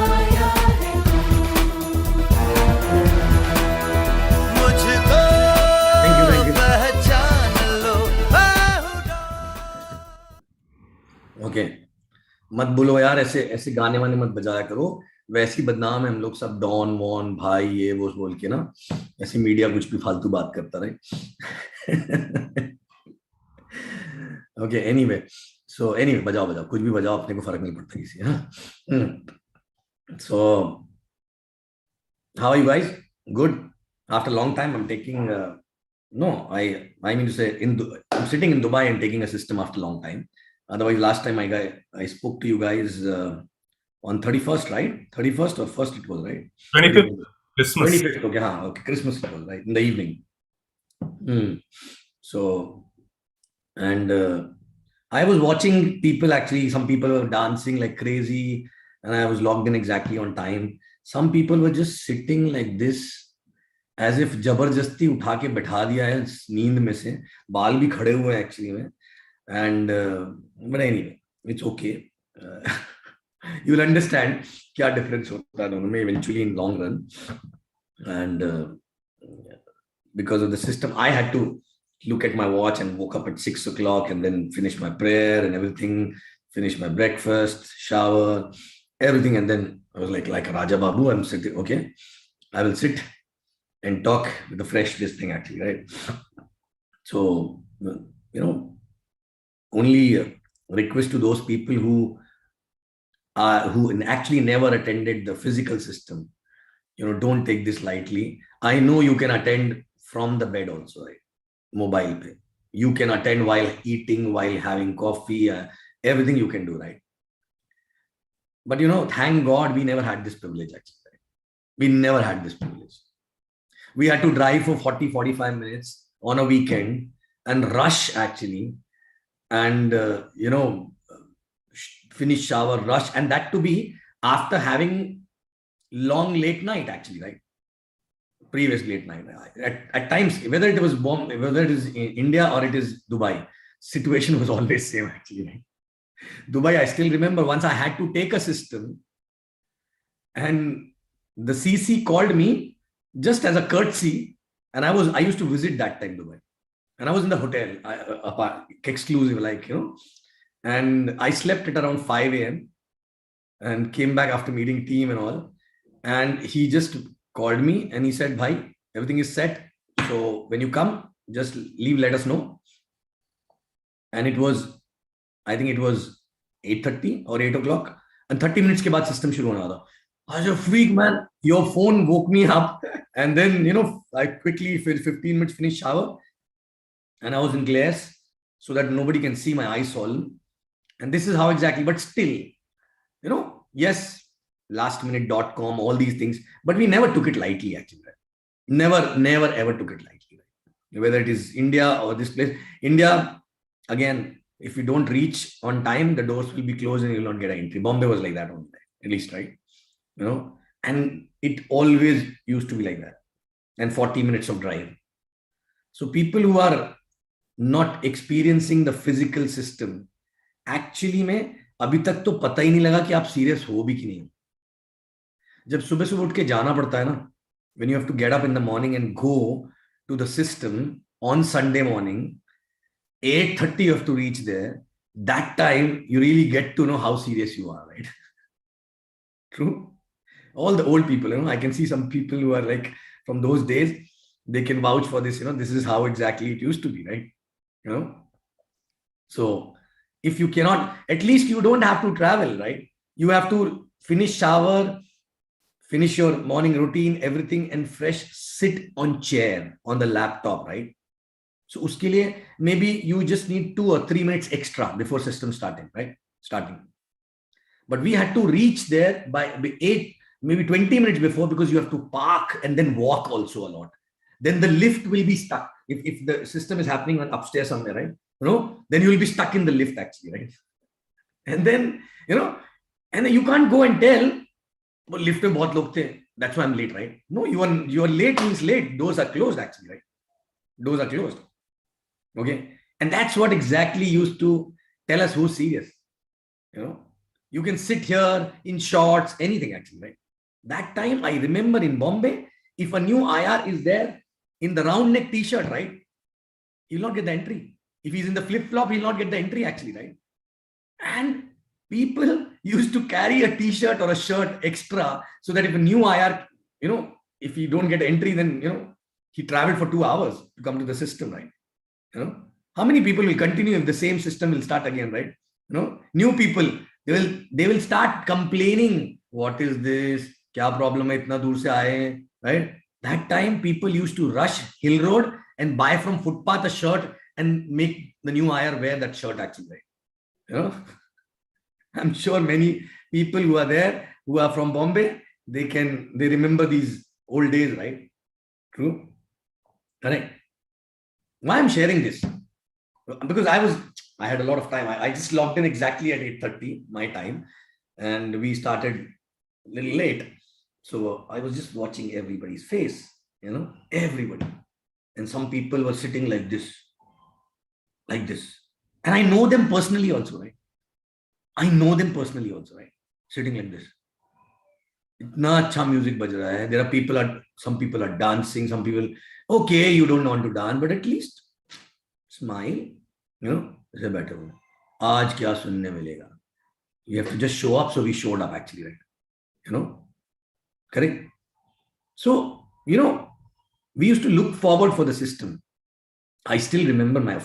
आया है मुझको पहचान लो ओके मत बोलो यार, ऐसे ऐसे गाने वाने मत बजाया करो, वैसी बदनाम है हम लोग सब, डॉन वॉन भाई ये वो बोल के ना, ऐसे मीडिया कुछ भी फालतू बात करता रहे। ओके एनीवे, सो एनीवे बजाओ बजाओ, कुछ भी बजाओ, अपने को फर्क नहीं पड़ता किसी। हाँ so how are you guys? Good? After long time I am taking no, I mean to say I'm sitting in Dubai and taking a system after a long time. Otherwise, last time I spoke to you guys on 31st, right? 31st or 1st it was, right? 25th, Christmas. 25th, okay, okay, Christmas it was, right? In the evening. So, and I was watching people, actually, some people were dancing like crazy, and I was logged in exactly on time. Some people were just sitting like this, as if जबरदस्ती उठा के बैठा दिया है नींद में से, बाल भी खड़े हुए हैं एक्चुअली में, and but anyway it's okay, you will understand क्या डिफरेंस होता है दोनों में eventually in long run, and because of the system I had to look at my watch and woke up at 6 o'clock and then finish my prayer and everything, finish my breakfast, shower, everything, and then I was like a Raja Babu, I'm sitting, okay, I will sit and talk with the fresh this thing actually, right? So, you know, only request to those people who actually never attended the physical system, you know, don't take this lightly. I know you can attend from the bed also, right? Mobile pay, you can attend while eating, while having coffee, everything you can do, right? But you know, thank God we never had this privilege actually, right? We never had this privilege. We had to drive for 40-45 minutes on a weekend and rush actually, and you know, finish shower, rush, and that to be after having long late night actually, right? Previous late night at times, whether it was whether it is in India or it is Dubai, situation was always same actually, right? Dubai, I still remember once I had to take a system and the CC called me just as a courtesy, and I used to visit that time Dubai, and I was in the hotel exclusive, like, you know, and I slept at around 5 a.m. and came back after meeting team and all, and he just called me and he said, bhai, everything is set, so when you come, just leave, let us know. And it was, I think it was 8:30 or 8 o'clock, and 30 minutes के बाद system शुरू होना था. I was a freak, man. Your phone woke me up, and then, you know, I quickly 15 minutes finished shower, and I was in glass so that nobody can see my eyes swollen. And this is how exactly, but still, you know, yes, lastminute.com, all these things, but we never took it lightly actually, right? Never ever took it lightly, right? Whether it is India or this place. India, again, if you don't reach on time, the doors will be closed and you will not get an entry. Bombay was like that only, at least, right? You know, and it always used to be like that, and 40 minutes of drive. So people who are not experiencing the physical system, actually में अभी तक तो पता ही नहीं लगा कि आप serious हो भी कि नहीं. जब सुबह सुबह उठ के जाना पड़ता है ना, when you have to get up in the morning and go to the system on Sunday morning, 8:30 you have to reach there. That time you really get to know how serious you are, right? True. All the old people, you know, I can see some people who are like from those days, they can vouch for this, you know, this is how exactly it used to be, right? You know, so if you cannot, at least you don't have to travel, right? You have to finish shower, finish your morning routine, everything, and fresh sit on chair on the laptop, right? So uske liye, maybe you just need 2 or 3 minutes extra before system starting, right? But we had to reach there by 8, maybe 20 minutes before, because you have to park and then walk also a lot. Then the lift will be stuck. If the system is happening on upstairs somewhere, right? Then you will be stuck in the lift actually, right? And then, and then you can't go and tell, well, lift mein bahut log the, that's why I'm late, right? No, you are late means late. Doors are closed actually, right? Doors are closed. Okay. And that's what exactly used to tell us who's serious. You can sit here in shorts, anything actually, right? That time I remember in Bombay, if a new IR is there in the round neck t-shirt, right? He'll not get the entry. If he's in the flip-flop, he'll not get the entry actually, right? And people used to carry a t-shirt or a shirt extra so that if a new IR, if he don't get entry, then, he traveled for 2 hours to come to the system, right? How many people will continue if the same system will start again, right? New people, they will start complaining. What is this? Kya problem hai? Itna dur se aaye, right? That time people used to rush Hill Road and buy from footpath a shirt and make the new IR wear that shirt actually, right? I'm sure many people who are there, who are from Bombay, they remember these old days, right? True? Correct. Why I'm sharing this? Because I had a lot of time. I just logged in exactly at 8:30 my time, and we started a little late. So I was just watching everybody's face, everybody. And some people were sitting like this. And I know them personally also, right? Sitting like this. Itna acha music baj raha hai. Some people are dancing, some people, okay, you don't want to dance, but at least smile, ऐसे बैठे हो. आज क्या सुनने मिलेगा? You have to just show up. So we showed up actually, right? Correct? So, we used to look forward for the system. I still remember my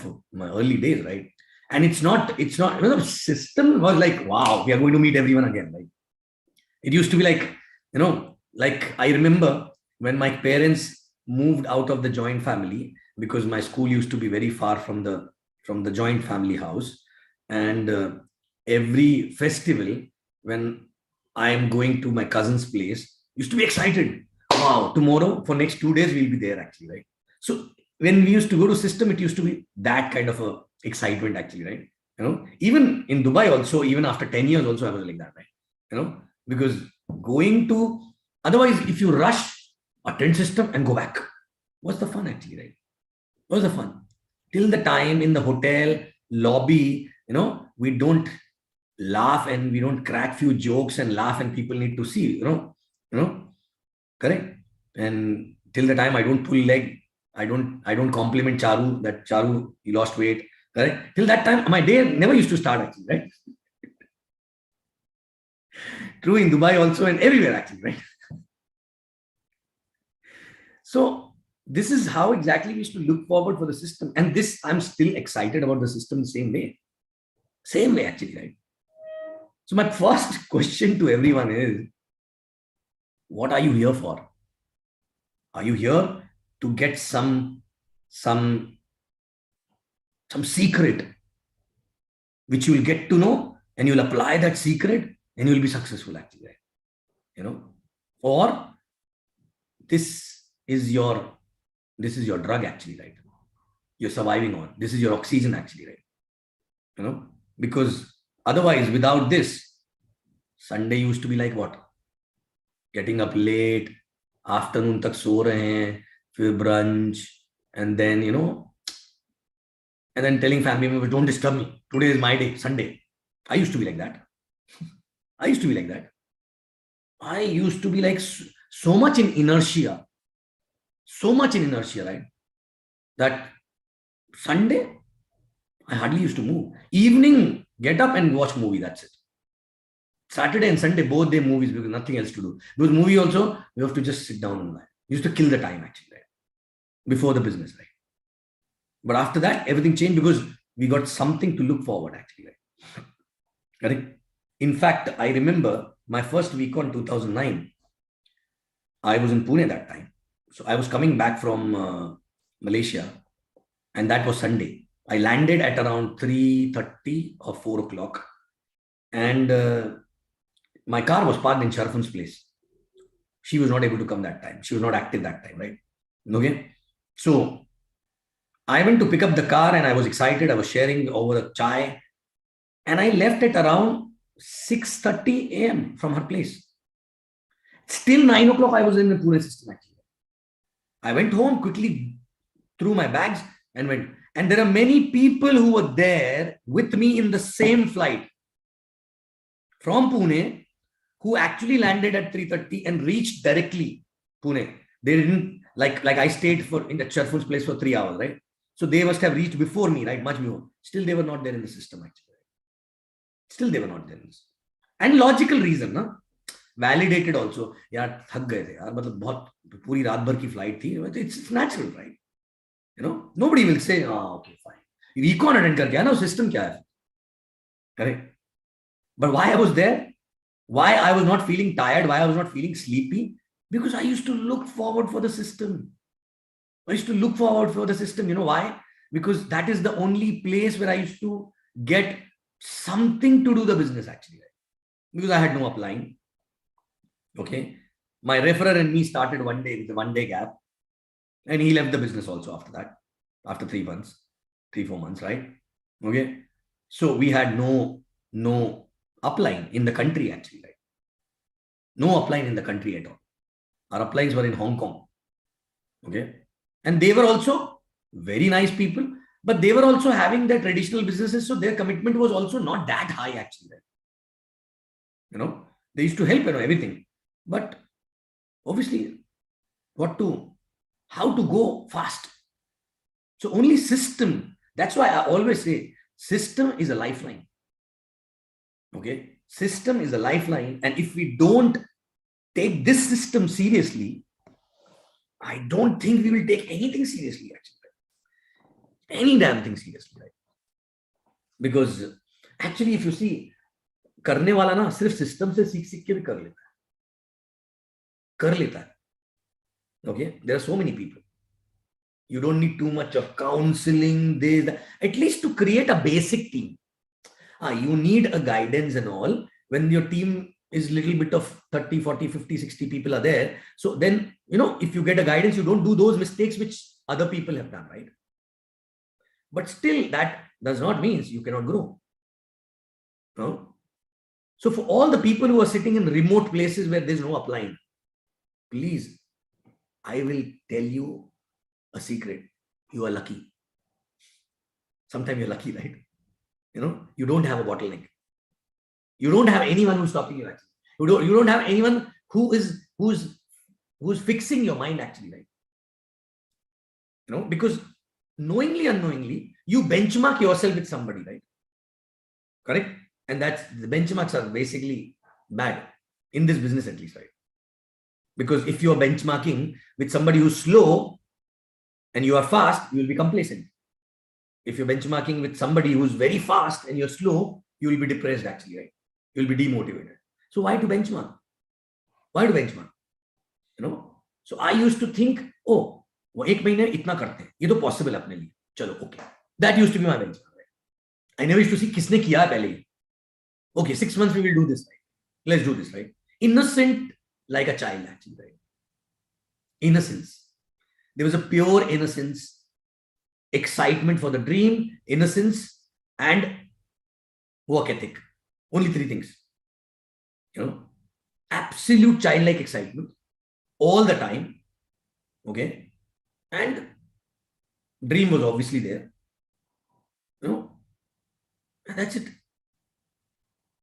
early days, right? And it's not, the system was like, wow, we are going to meet everyone again, right? It used to be like, like I remember when my parents moved out of the joint family, because my school used to be very far from the joint family house. And every festival, when I am going to my cousin's place, used to be excited. Wow, tomorrow for next 2 days, we'll be there actually, right? So when we used to go to system, it used to be that kind of a excitement actually, right? Even in Dubai also, even after 10 years also, I was like that, right? Because otherwise, if you rush, attend system and go back, what's the fun actually, right? What's the fun? Till the time in the hotel lobby, we don't laugh and we don't crack few jokes and laugh and people need to see, correct? And till the time I don't pull leg, I don't compliment Charu that Charu, he lost weight, correct? Till that time, my day never used to start actually, right? True in Dubai also and everywhere actually, right? So this is how exactly we used to look forward for the system. And this, I'm still excited about the system the same way. Same way actually, right? So my first question to everyone is, what are you here for? Are you here to get some secret which you will get to know and you'll apply that secret and you'll be successful actually, right? Or this is your drug actually, right? You're surviving on. This is your oxygen actually, right? Because otherwise, without this, Sunday used to be like what? Getting up late, afternoon tak so rahe hain, फिर brunch, and then, and then telling family members, don't disturb me. Today is my day, Sunday. I used to be like that. I used to be like so much in inertia, right? That Sunday, I hardly used to move. Evening, get up and watch movie, that's it. Saturday and Sunday, both day movies, because nothing else to do. Because movie also, you have to just sit down and watch. You used to kill the time actually, right? Before the business, right? But after that, everything changed because we got something to look forward actually, right? Correct? In fact, I remember my first week on 2009, I was in Pune that time. So I was coming back from Malaysia, and that was Sunday. I landed at around 3:30 or 4 o'clock, and my car was parked in Sharfan's place. She was not able to come that time. She was not active that time, right? Okay. So I went to pick up the car and I was excited. I was sharing over a chai, and I left at around 6:30 a.m. from her place. Still 9 o'clock, I was in the Pune system actually. I went home quickly, threw my bags and went. And there are many people who were there with me in the same flight from Pune who actually landed at 3:30 and reached directly Pune. They didn't like I stayed in the Sharfan's place for 3 hours, right? So they must have reached before me, right? Much more. Still, they were not there in the system actually. Still, they were not there in this. And logical reason, na? Validated also. यार थक गए थे यार, मतलब बहुत पूरी रात भर की फ्लाइट थी. It's natural, right? You know, nobody will say, okay, fine. Recon attend करके आया ना, system क्या है? Correct. But why I was there? Why I was not feeling tired? Why I was not feeling sleepy? Because I used to look forward for the system. I used to look forward for the system. You know why? Because that is the only place where I used to get something to do the business actually. Right? Because I had no upline. Okay. My referrer and me started one day with a 1 day gap. And he left the business also after that. After 3 months, 3-4 months, right? Okay. So we had no upline in the country actually, right? No upline in the country at all. Our uplines were in Hong Kong. Okay. And they were also very nice people, but they were also having their traditional businesses. So their commitment was also not that high actually. Right? You know, they used to help, you know, everything. But obviously, how to go fast. So only system. That's why I always say system is a lifeline. Okay. System is a lifeline. And if we don't take this system seriously, I don't think we will take anything seriously actually. Any damn thing seriously, right? Because actually, if you see, करने वाला ना सिर्फ system से सीख के भी कर लेता है. Okay, there are so many people. You don't need too much of counseling, at least to create a basic team. You need a guidance and all when your team is little bit of 30, 40, 50, 60 people are there. So then, you know, if you get a guidance, you don't do those mistakes which other people have done, right? But still, that does not mean you cannot grow. No? So for all the people who are sitting in remote places where there's no upline, please, I will tell you a secret. You are lucky. Sometimes you're lucky, right? You know, you don't have a bottleneck. You don't have anyone who's stopping you actually. You don't have anyone who's fixing your mind actually, right? You know, because knowingly, unknowingly, you benchmark yourself with somebody, right? Correct? And that's the benchmarks are basically bad in this business at least, right? Because if you are benchmarking with somebody who's slow and you are fast, you will be complacent. If you're benchmarking with somebody who's very fast and you're slow, you will be depressed actually, right? You'll be demotivated. So why to benchmark? Why to benchmark? You know? So I used to think, oh, वो 1 महीने इतना करते हैं, ये तो possible अपने लिए, चलो, okay. That used to be my benchmark. Right? I never used to see किसने किया है पहले. Okay, 6 months we will do this, right? Let's do this, right? Innocent like a child actually, right? Innocence. There was a pure innocence, excitement for the dream, innocence, and work ethic. Only 3 things. You know, absolute childlike excitement all the time. Okay. And dream was obviously there. You know, and that's it.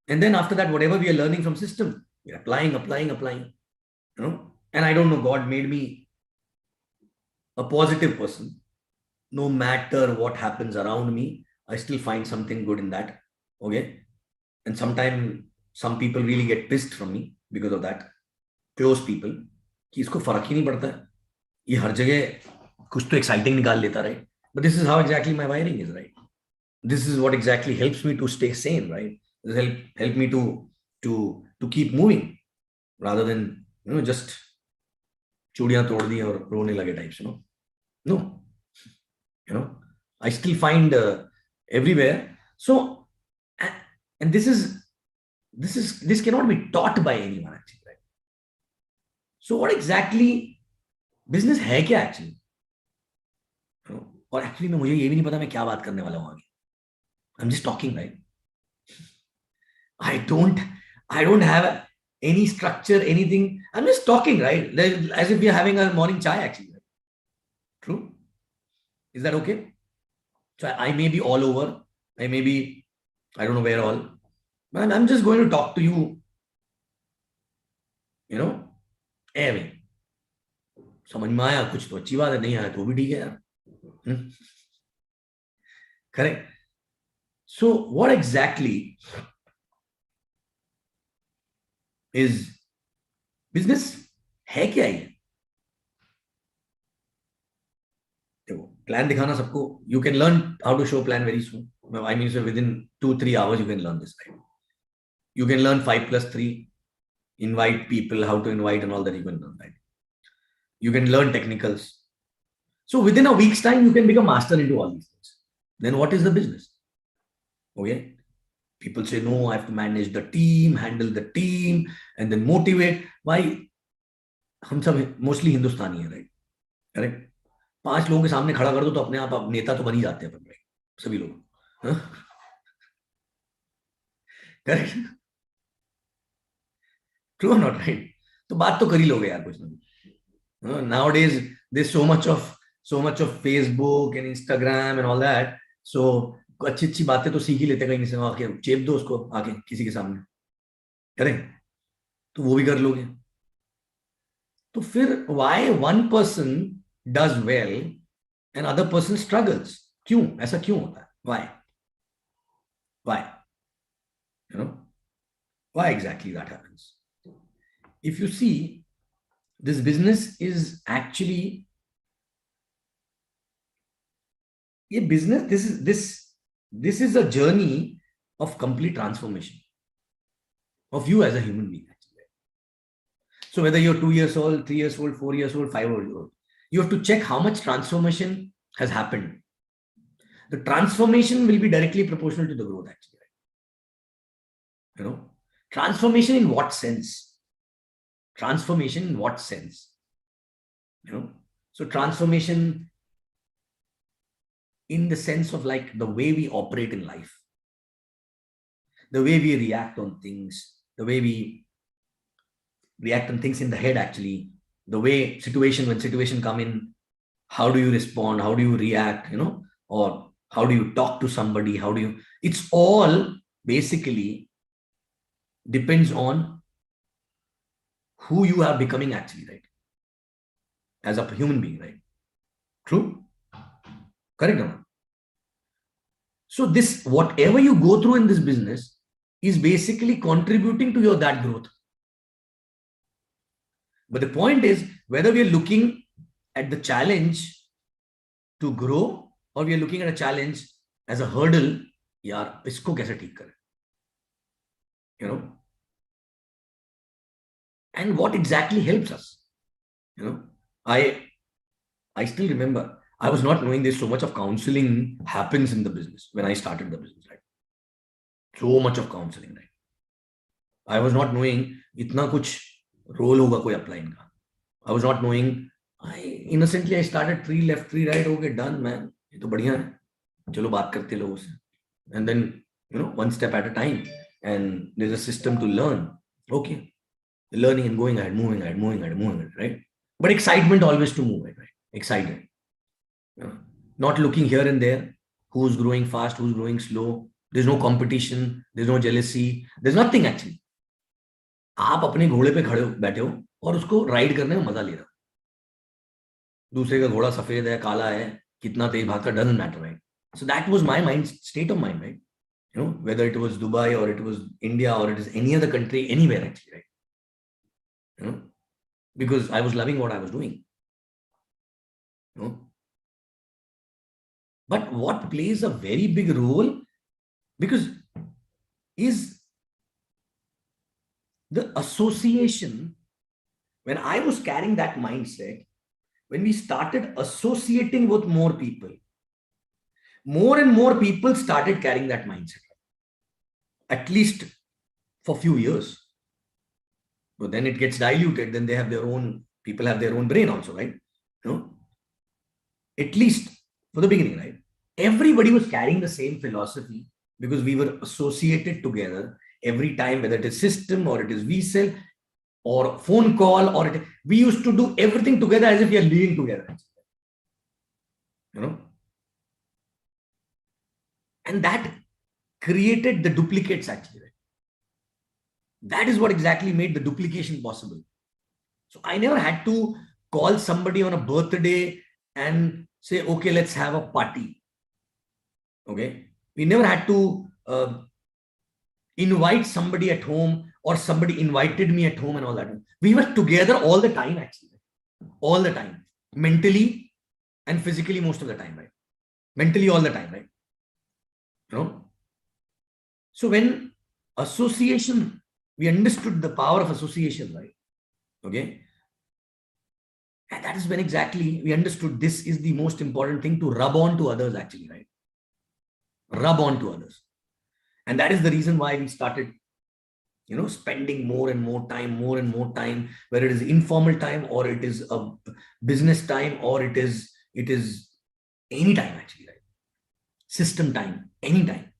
And then after that, whatever we are learning from system, we're applying. You know, and I don't know, God made me a positive person. No matter what happens around me, I still find something good in that. Okay. And sometimes some people really get pissed from me because of that. Close people. कि इसको फर्क ही नहीं पड़ता है. ये हर जगह कुछ तो exciting निकाल लेता, right? But this is how exactly my wiring is, right? This is what exactly helps me to stay sane, right? This help me to keep moving rather than, you know, just चूड़ियां तोड़ दी और रोने लगे types, you know. No. You know, I still find everywhere. So, and this cannot be taught by anyone actually, right? So what exactly business है क्या actually? और actually में मुझे ये भी नहीं पता मैं क्या बात करने वाला हूँ आगे. I'm just talking, right? I don't have any structure, anything. I'm just talking, right? As if we are having a morning chai actually. Right? True? Is that okay? So I may be all over. I may be, I don't know where all. But I'm just going to talk to you, you know, anyway. समझ में आया कुछ तो अच्छी बात है, नहीं आया तो भी ठीक है यार. Correct. So what exactly is business? है क्या ये? देखो प्लान दिखाना सबको. You can learn how to show plan very soon. I mean, so within 2-3 hours you can learn this, right? You can learn 5+3, invite people, how to invite and all that you can learn, right? You can learn technicals. So within a week's time, you can become master into all these things. Then what is the business? Okay. People say, no, I have to manage the team, handle the team, and then motivate. Why? हम सब mostly हिंदुस्तानी है, right? Correct? 5 लोगों के सामने खड़ा कर दो तो अपने आप नेता तो बन ही जाते हैं अपन, right? सभी लोग. Correct? True or not, right? तो बात तो कर ही लोगे यार कुछ ना कुछ. Nowadays there's so much of Facebook and Instagram and all that. So अच्छी अच्छी बातें तो सीख ही लेते कहीं से, आके चेप दो उसको आके किसी के सामने, करें तो वो भी कर लोगे. तो फिर why one person does well and other person struggles? क्यों ऐसा क्यों होता है? Why? You know, why exactly that happens? If you see, this business is actually a business. This is a journey of complete transformation of you as a human being. Actually. So whether you're 2 years old, 3 years old, 4 years old, 5 years old, you have to check how much transformation has happened. The transformation will be directly proportional to the growth, actually. You know, transformation in what sense? Transformation in what sense? You know, so transformation in the sense of like the way we operate in life, the way we react on things, the way we react on things in the head, actually, the way when situation come in, how do you respond? How do you react? You know, or how do you talk to somebody? It's all basically depends on who you are becoming actually, right? As a human being, right? True? Correct or not? So this, whatever you go through in this business is basically contributing to that growth. But the point is whether we are looking at the challenge to grow or we are looking at a challenge as a hurdle, yaar, isko kaise theek kare? You know? And what exactly helps us? You know, I still remember, I was not knowing there's so much of counseling happens in the business when I started the business, right? So much of counseling, right? I was not knowing itna kuch role hoga koi apply inka. I was not knowing. Innocently I started 3 left, 3 right. Okay, done, man. ये तो बढ़िया है. चलो बात करते लोगों से. And then, you know, one step at a time. And there's a system to learn. Okay. Learning and going ahead, moving ahead, right? But excitement always to move ahead, right? Excited. Not looking here and there, who's growing fast, who's growing slow. There's no competition, there's no jealousy, there's nothing actually. आप अपने घोड़े पे खड़े बैठे हो और उसको ride करने में मजा ले रहे हो. दूसरे का घोड़ा सफेद है, काला है, कितना तेज भागता, doesn't matter, right? So that was my state of mind, right? You know, whether it was Dubai or it was India or it is any other country, anywhere actually, right? You know, because I was loving what I was doing. You know? But what plays a very big role, because is the association. When I was carrying that mindset, when we started associating with more people, more and more people started carrying that mindset, at least for few years. But then it gets diluted. Then they have their own, people have their own brain also, right? You know, at least for the beginning, right? Everybody was carrying the same philosophy because we were associated together every time, whether it is system or it is VSEL or phone call, or we used to do everything together as if we are living together. You know, and that created the duplicates actually. Right? That is what exactly made the duplication possible. So I never had to call somebody on a birthday and say, okay, let's have a party. Okay. We never had to invite somebody at home, or somebody invited me at home and all that. We were together all the time, actually. All the time. Mentally and physically most of the time, right? Mentally all the time, right? You know? So when association, we understood the power of association, right? Okay. And that is when exactly we understood this is the most important thing, to rub on to others, actually, right? Rub on to others. And that is the reason why we started, you know, spending more and more time, whether it is informal time or it is a business time or it is any time, actually, right? System time, any time.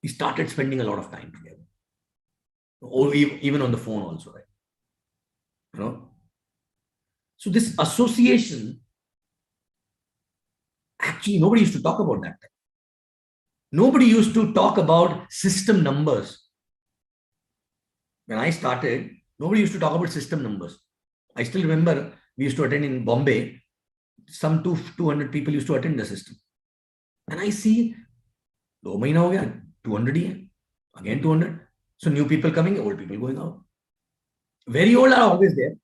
We started spending a lot of time together. Or even on the phone also, right? You know? So this association, actually nobody used to talk about that. Nobody used to talk about system numbers. When I started, nobody used to talk about system numbers. I still remember we used to attend in Bombay, some 200 people used to attend the system. And I see, 2 mahina ho gaya, 200 hi hai, again 200. So new people coming, old people going out. Very old are always there.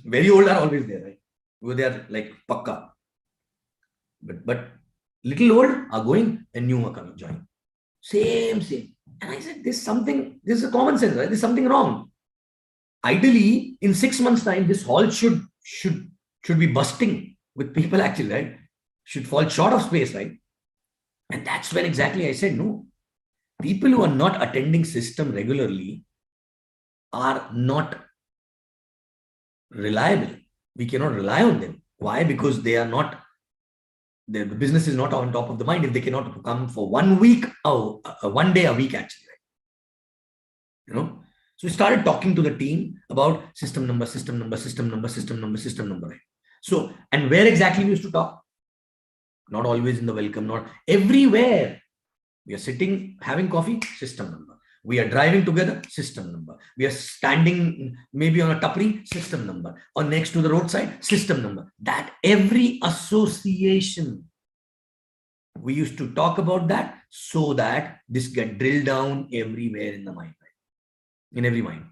Very old are always there, right? Because they are like pakka. But little old are going and new are coming, joining. Same. And I said, this is a common sense, right? There's something wrong. Ideally, in 6 months' time, this hall should be busting with people, actually, right? Should fall short of space, right? And that's when exactly I said, no. People who are not attending system regularly are not reliable. We cannot rely on them. Why? Because they are not, the business is not on top of the mind if they cannot come for 1 week or 1 day a week, actually, right? You know, so we started talking to the team about system number, right? So, and where exactly we used to talk? Not always in the welcome, not everywhere. We are sitting, having coffee, system number. We are driving together, system number. We are standing maybe on a tapri, system number. Or next to the roadside, system number. That every association, we used to talk about that so that this get drilled down everywhere in the mind, right? In every mind.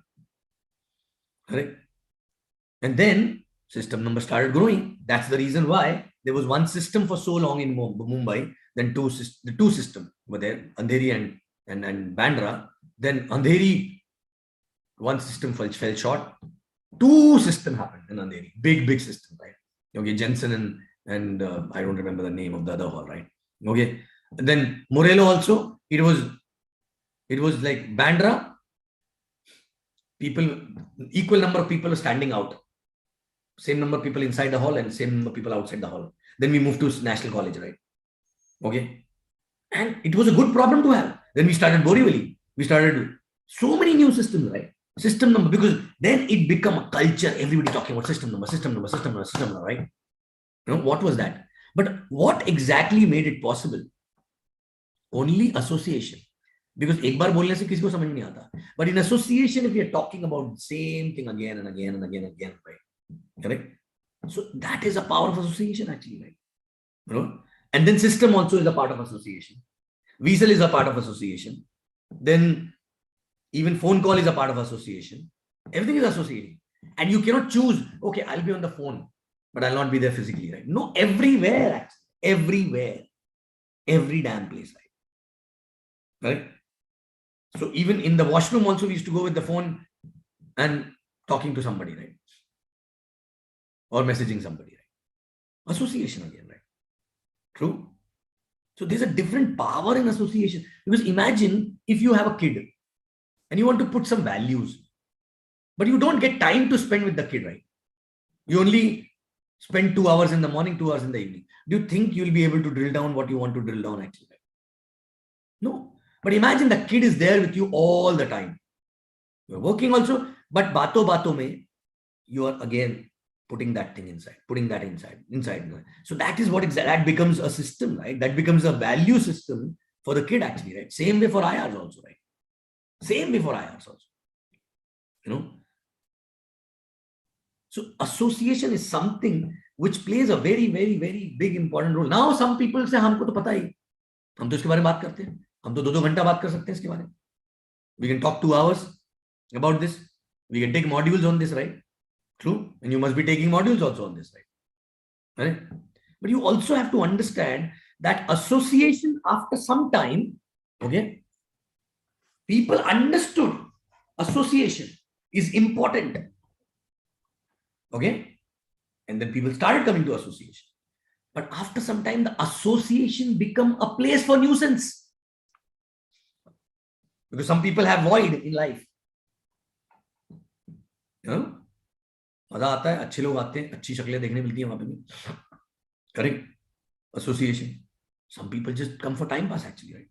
Correct? And then system number started growing. That's the reason why there was one system for so long in Mumbai. Then the two systems were there, Andheri and Bandra. Then Andheri, one system fell short. Two systems happened in Andheri. Big system, right? Okay, Jensen and I don't remember the name of the other hall, right? Okay. And then Morello also, it was like Bandra, people, equal number of people standing out. Same number of people inside the hall and same number of people outside the hall. Then we moved to National College, right? Okay. And it was a good problem to have. Then we started Borivali. We started so many new systems, right? System number, because then it became a culture. Everybody talking about system number, right? You know, what was that? But what exactly made it possible? Only association. Because एक बार बोलने से किसी को समझ नहीं आता. But in association, if we are talking about the same thing again and again, right? Correct? So that is a power of association, actually, right? You know? And then system also is a part of association. VSEL is a part of association. Then even phone call is a part of association. Everything is associating. And you cannot choose, okay, I'll be on the phone, but I'll not be there physically, right? No, everywhere, actually. Everywhere. Every damn place, right? Right? So even in the washroom also, we used to go with the phone and talking to somebody, right? Or messaging somebody, right? Association again, right? True? So there's a different power in association. Because imagine if you have a kid and you want to put some values, but you don't get time to spend with the kid, right? You only spend 2 hours in the morning, 2 hours in the evening. Do you think you'll be able to drill down what you want to drill down actually? No. But imagine the kid is there with you all the time. You're working also, but bato mein, you are again putting that thing inside, putting that inside. So that is what that becomes a system, right? That becomes a value system for the kid actually, right? Same way for IRs also, right? Same way for IRs also. You know? So association is something which plays a very, very, very big important role. Now some people say, हमको तो पता ही, हम तो इसके बारे में बात करते हैं, हम तो 2-2 घंटा बात कर सकते हैं इसके बारे में. We can talk 2 hours about this. We can take modules on this, right? True. And you must be taking modules also on this, right? But you also have to understand that association after some time, okay, people understood association is important. Okay. And then people started coming to association. But after some time, the association become a place for nuisance. Because some people have void in life. You know? मजा आता है, अच्छे लोग आते हैं, अच्छी शक्लें देखने मिलती हैं वहां पे भी. Correct? Association. Some people just come for time pass actually, right?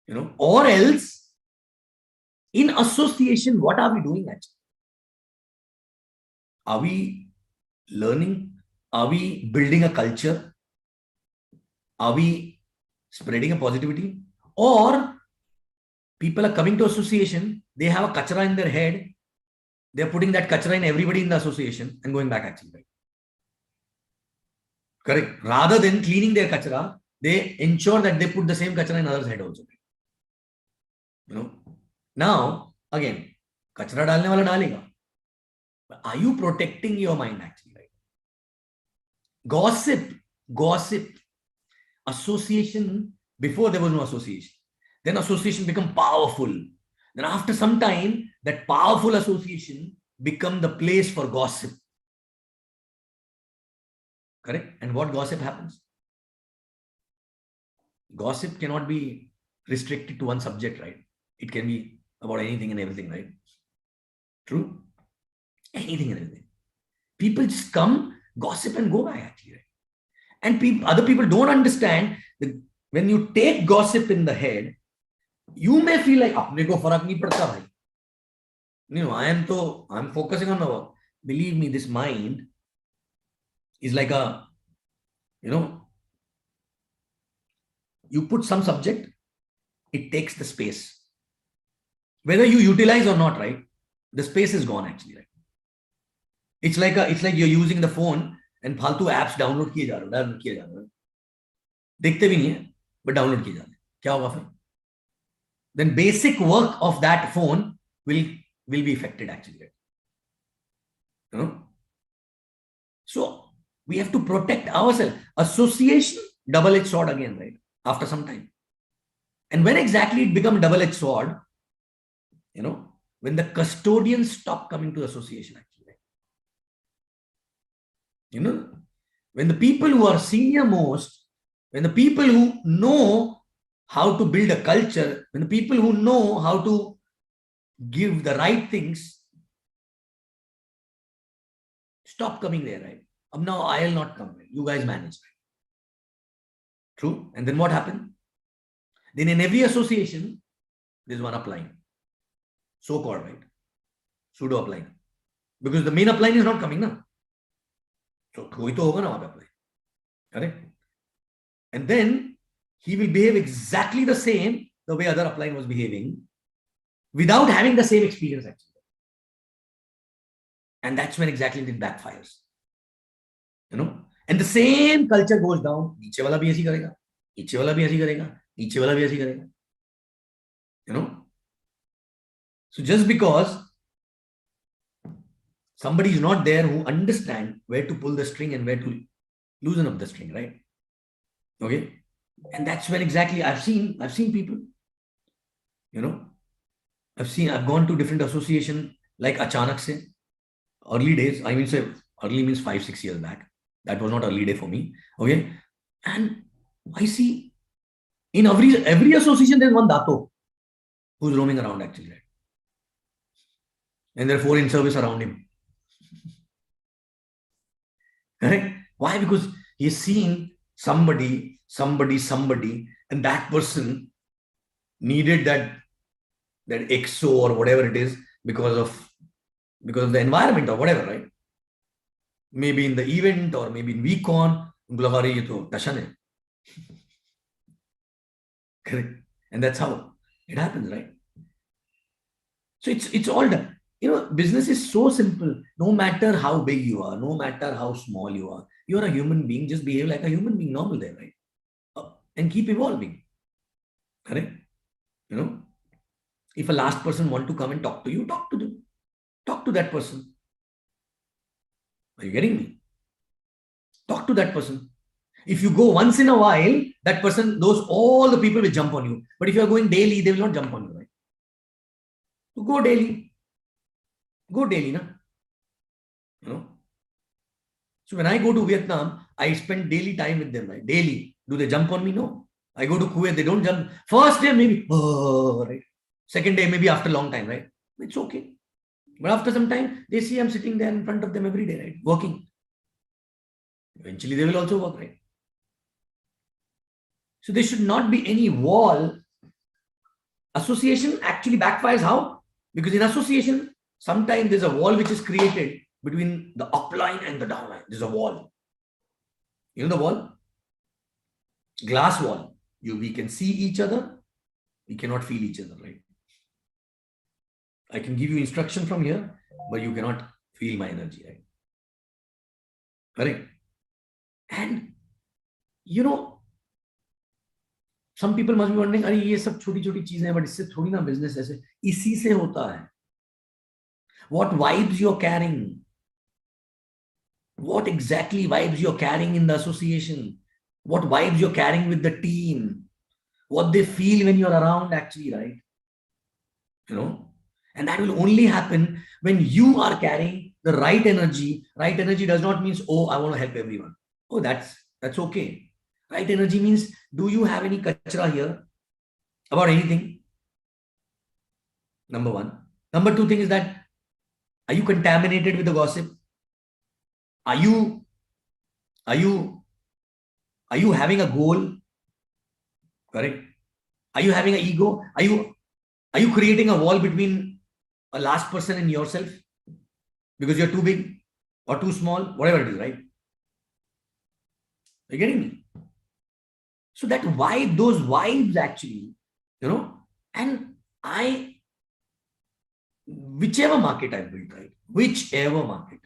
You know, or else in association, what are we doing actually? Are we learning? Are we building a culture? Are we spreading a positivity? Or people are coming to association, they have a kachra in their head, they're putting that kachra in everybody in the association and going back actually, right? Correct. Rather than cleaning their kachra, they ensure that they put the same kachra in others' head also. You know. Now, again, kachra dalne wala dalega. But are you protecting your mind actually, right? Gossip. Association, before there was no association. Then association become powerful. Then after some time, that powerful association become the place for gossip. Correct? And what gossip happens? Gossip cannot be restricted to one subject, right? It can be about anything and everything, right? True? Anything and everything. People just come, gossip and go by actually, right? And other people don't understand that when you take gossip in the head, you may feel like, apne ko farak nahi padta bhai. You know, I'm focusing on the work. Believe me, this mind is like a, you know, you put some subject, it takes the space. Whether you utilize or not, right? The space is gone actually, right? It's like you're using the phone and फालतू apps download किए जा रहे हैं. देखते भी नहीं है, but download किए जा रहे हैं. क्या होगा फिर? Then basic work of that phone will be affected actually, right? You know? So we have to protect ourselves. Association, double-edged sword again, right? After some time. And when exactly it becomes double-edged sword, you know, when the custodians stop coming to association actually. Right? You know, when the people who are senior most, when the people who know how to build a culture, when the people who know how to give the right things, stop coming there, right? Now I'll not come. You guys manage. Right? True. And then what happened? Then in every association, there's one upline. So-called, right? Pseudo upline. Because the main upline is not coming now. So koi to hoga na wahan upline. Correct? And then he will behave exactly the same the way other upline was behaving without having the same experience actually. And that's when exactly it backfires. You know? And the same culture goes down. Niche wala bhi aisi karega. Niche wala bhi aisi karega. Niche wala bhi aisi karega. You know? So just because somebody is not there who understand where to pull the string and where to loosen up the string, right? Okay. And that's when exactly I've seen people, you know, I've gone to different association like Achanak se, early days. I mean, say early means 5-6 years back. That was not early day for me. Okay. And I see in every association there's one dato who's roaming around actually, right? And there are 4 in service around him. Correct? Why? Because he's seeing somebody, and that person needed that exo or whatever it is because of the environment or whatever, right? Maybe in the event or maybe in VCon, correct? And that's how it happens, right? So it's all done. Business is so simple. No matter how big you are, no matter how small you are a human being. Just behave like a human being, normal there, right? And keep evolving. Correct? If a last person want to come and talk to you, talk to them. Talk to that person. Are you getting me? Talk to that person. If you go once in a while, that person, all the people will jump on you. But if you are going daily, they will not jump on you, right? So go daily. Go daily, na? So when I go to Vietnam, I spend daily time with them, right? Daily. Do they jump on me? No. I go to Kuwait, they don't jump. First day, maybe, oh, right? Second day, maybe after a long time, right? It's okay. But after some time, they see I'm sitting there in front of them every day, right? Working. Eventually, they will also work, right? So there should not be any wall. Association actually backfires how? Because in association, sometimes there's a wall which is created between the upline and the downline. There's a wall. You know the wall? Glass wall. We can see each other. We cannot feel each other, right? I can give you instruction from here, but you cannot feel my energy, right? Correct? And some people must be wondering, अरे ये सब छोटी-छोटी चीजें हैं, but इससे थोड़ी ना business ऐसे, इसी से होता है. What vibes you're carrying? What exactly vibes you're carrying in the association? What vibes you're carrying with the team? What they feel when you're around actually, right? And that will only happen when you are carrying the right energy. Right energy does not mean, oh, I want to help everyone. Oh, that's okay. Right energy means, do you have any kachra here about anything? Number one. Number two thing is that, are you contaminated with the gossip? Are you having a goal? Correct? Are you having an ego? Are you creating a wall between a last person and yourself because you're too big or too small, whatever it is, right? Are you getting me? So that vibe, those vibes actually, and whichever market I built, right? Whichever market,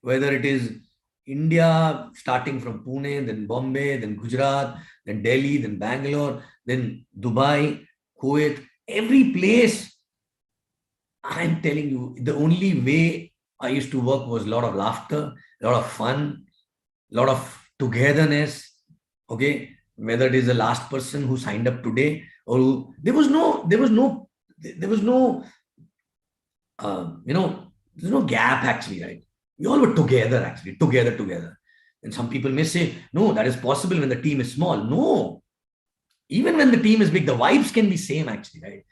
whether it is India, starting from Pune, then Bombay, then Gujarat, then Delhi, then Bangalore, then Dubai, Kuwait, every place, I'm telling you, the only way I used to work was a lot of laughter, a lot of fun, a lot of togetherness. Okay, whether it is the last person who signed up today or there was no gap actually, right? We all were together actually, together. And some people may say, no, that is possible when the team is small. No, even when the team is big, the vibes can be same actually, right?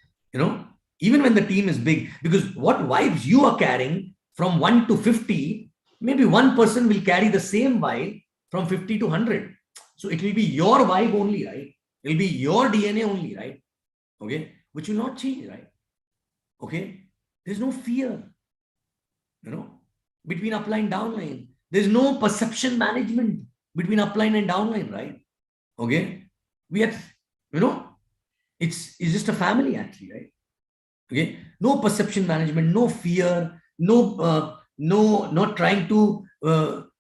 Even when the team is big, because what vibes you are carrying from 1 to 50, maybe one person will carry the same vibe from 50 to 100. So it will be your vibe only, right? It will be your DNA only, right? Okay, which will not change, right? Okay, there's no fear, between upline, downline. There's no perception management between upline and downline, right? Okay, we have, it's just a family actually, right? Okay, no perception management, no fear, not trying to,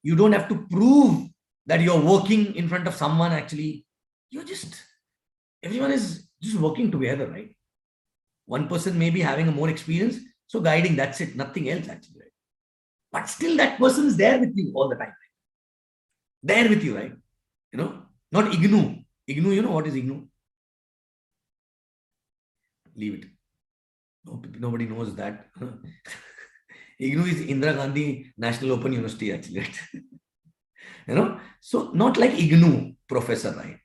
you don't have to prove that you're working in front of someone actually. Everyone is just working together, right? One person may be having a more experience, so guiding, that's it, nothing else actually, right? But still that person is there with you all the time, right? There with you, right? Not IGNU. IGNU, what is IGNU? Leave it. Nobody knows that. IGNU is Indira Gandhi National Open University actually, right? So not like IGNU professor, right?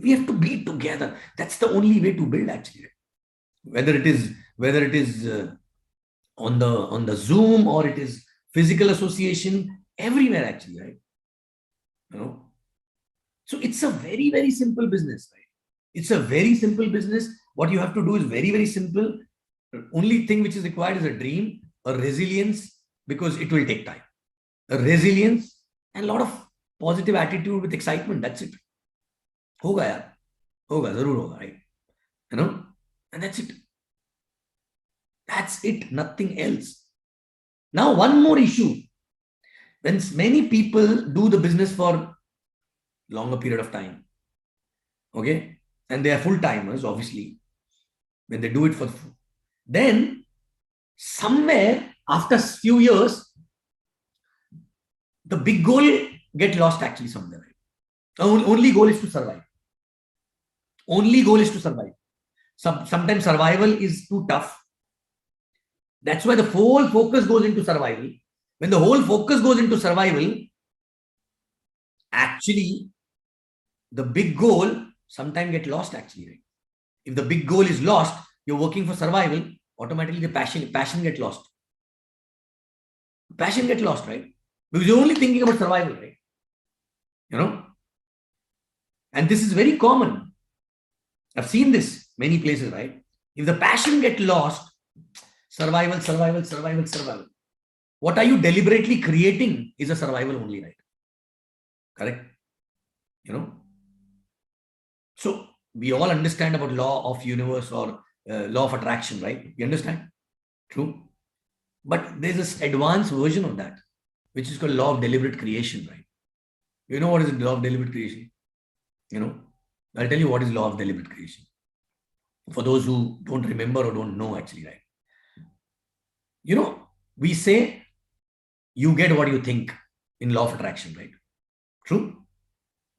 We have to be together. That's the only way to build, actually. Whether it is on the Zoom, or it is physical association, everywhere, actually, right? So it's a very, very simple business, right? It's a very simple business. What you have to do is very, very simple. The only thing which is required is a dream, a resilience, because it will take time. A resilience and a lot of positive attitude with excitement. That's it. Hoga yaar. Hoga, zarur hoga, right? And that's it. That's it, nothing else. Now, one more issue. When many people do the business for longer period of time, okay, and they are full timers, obviously, when they do it for, then somewhere after a few years, the big goal get lost actually somewhere. Right? The only goal is to survive. Only goal is to survive. Sometimes survival is too tough. That's why the whole focus goes into survival. When the whole focus goes into survival, actually, the big goal sometimes get lost actually. Right? If the big goal is lost, you're working for survival, automatically the passion get lost. Passion get lost, right? Because you're only thinking about survival, right? And this is very common. I've seen this many places, right? If the passion get lost, survival. What are you deliberately creating is a survival only, right? Correct? So we all understand about law of universe or law of attraction, right? You understand? True. But there's this advanced version of that, which is called law of deliberate creation, right? You know what is the law of deliberate creation? I'll tell you what is law of deliberate creation. For those who don't remember or don't know, actually, right? We say you get what you think in law of attraction, right? True?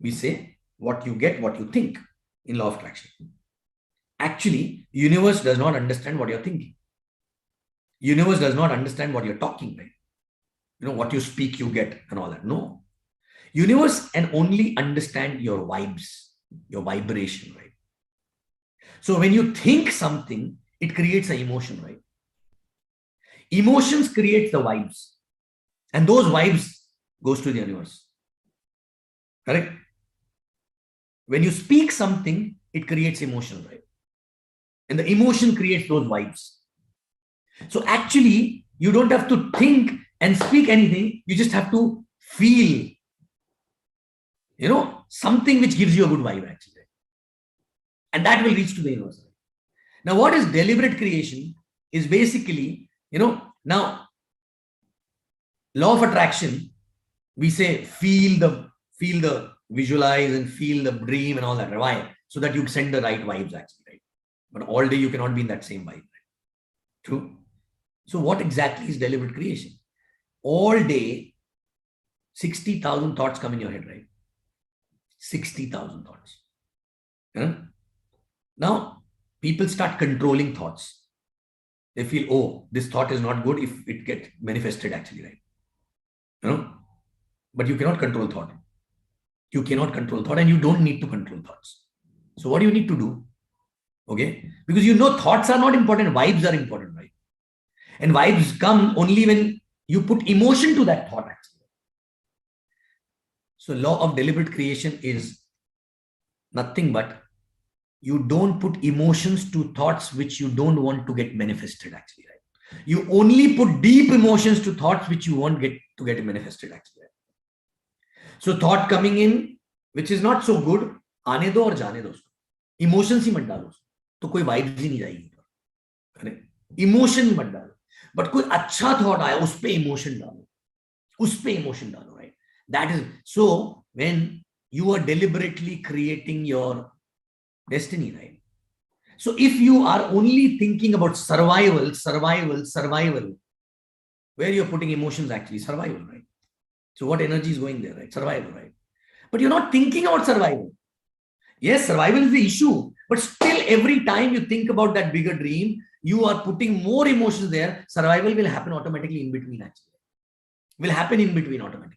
We say what you get, what you think in law of attraction. Actually, universe does not understand what you're thinking. Universe does not understand what you're talking, right? What you speak, you get, and all that. No. Universe can only understand your vibes, your vibration, right? So when you think something, it creates an emotion, right? Emotions create the vibes, and those vibes goes to the universe. Correct? When you speak something, it creates emotion, right? And the emotion creates those vibes. So actually, you don't have to think and speak anything. You just have to feel, something which gives you a good vibe, actually. And that will reach to the universe. Now, what is deliberate creation is basically, now, law of attraction, we say feel the visualize and feel the dream and all that. Why? So that you send the right vibes, actually, right? But all day you cannot be in that same vibe. Right? True. So what exactly is deliberate creation? All day, 60,000 thoughts come in your head, right? 60,000 thoughts. Now, people start controlling thoughts. They feel, oh, this thought is not good if it gets manifested, actually, right? But you cannot control thought. You cannot control thought, and you don't need to control thoughts. So what do you need to do? Okay? Because thoughts are not important, vibes are important, right? And vibes come only when you put emotion to that thought, actually. So law of deliberate creation is nothing but you don't put emotions to thoughts which you don't want to get manifested, actually, right? You only put deep emotions to thoughts which you want to get manifested, actually. Right? So thought coming in, which is not so good, आने दो और जाने दो उसको. Emotions ही मत डालो, तो कोई vibes ही नहीं जाएगी. Correct? Emotion ही मत डालो. But कोई अच्छा thought आया, उस पे emotion डालो. उस पे emotion डालो, right? That is, so when you are deliberately creating your destiny, right? So if you are only thinking about survival, where you're putting emotions, actually, survival, right? So what energy is going there, right? Survival, right? But you're not thinking about survival. Yes, survival is the issue, but still every time you think about that bigger dream, you are putting more emotions there. Survival will happen automatically in between, actually. Will happen in between automatically.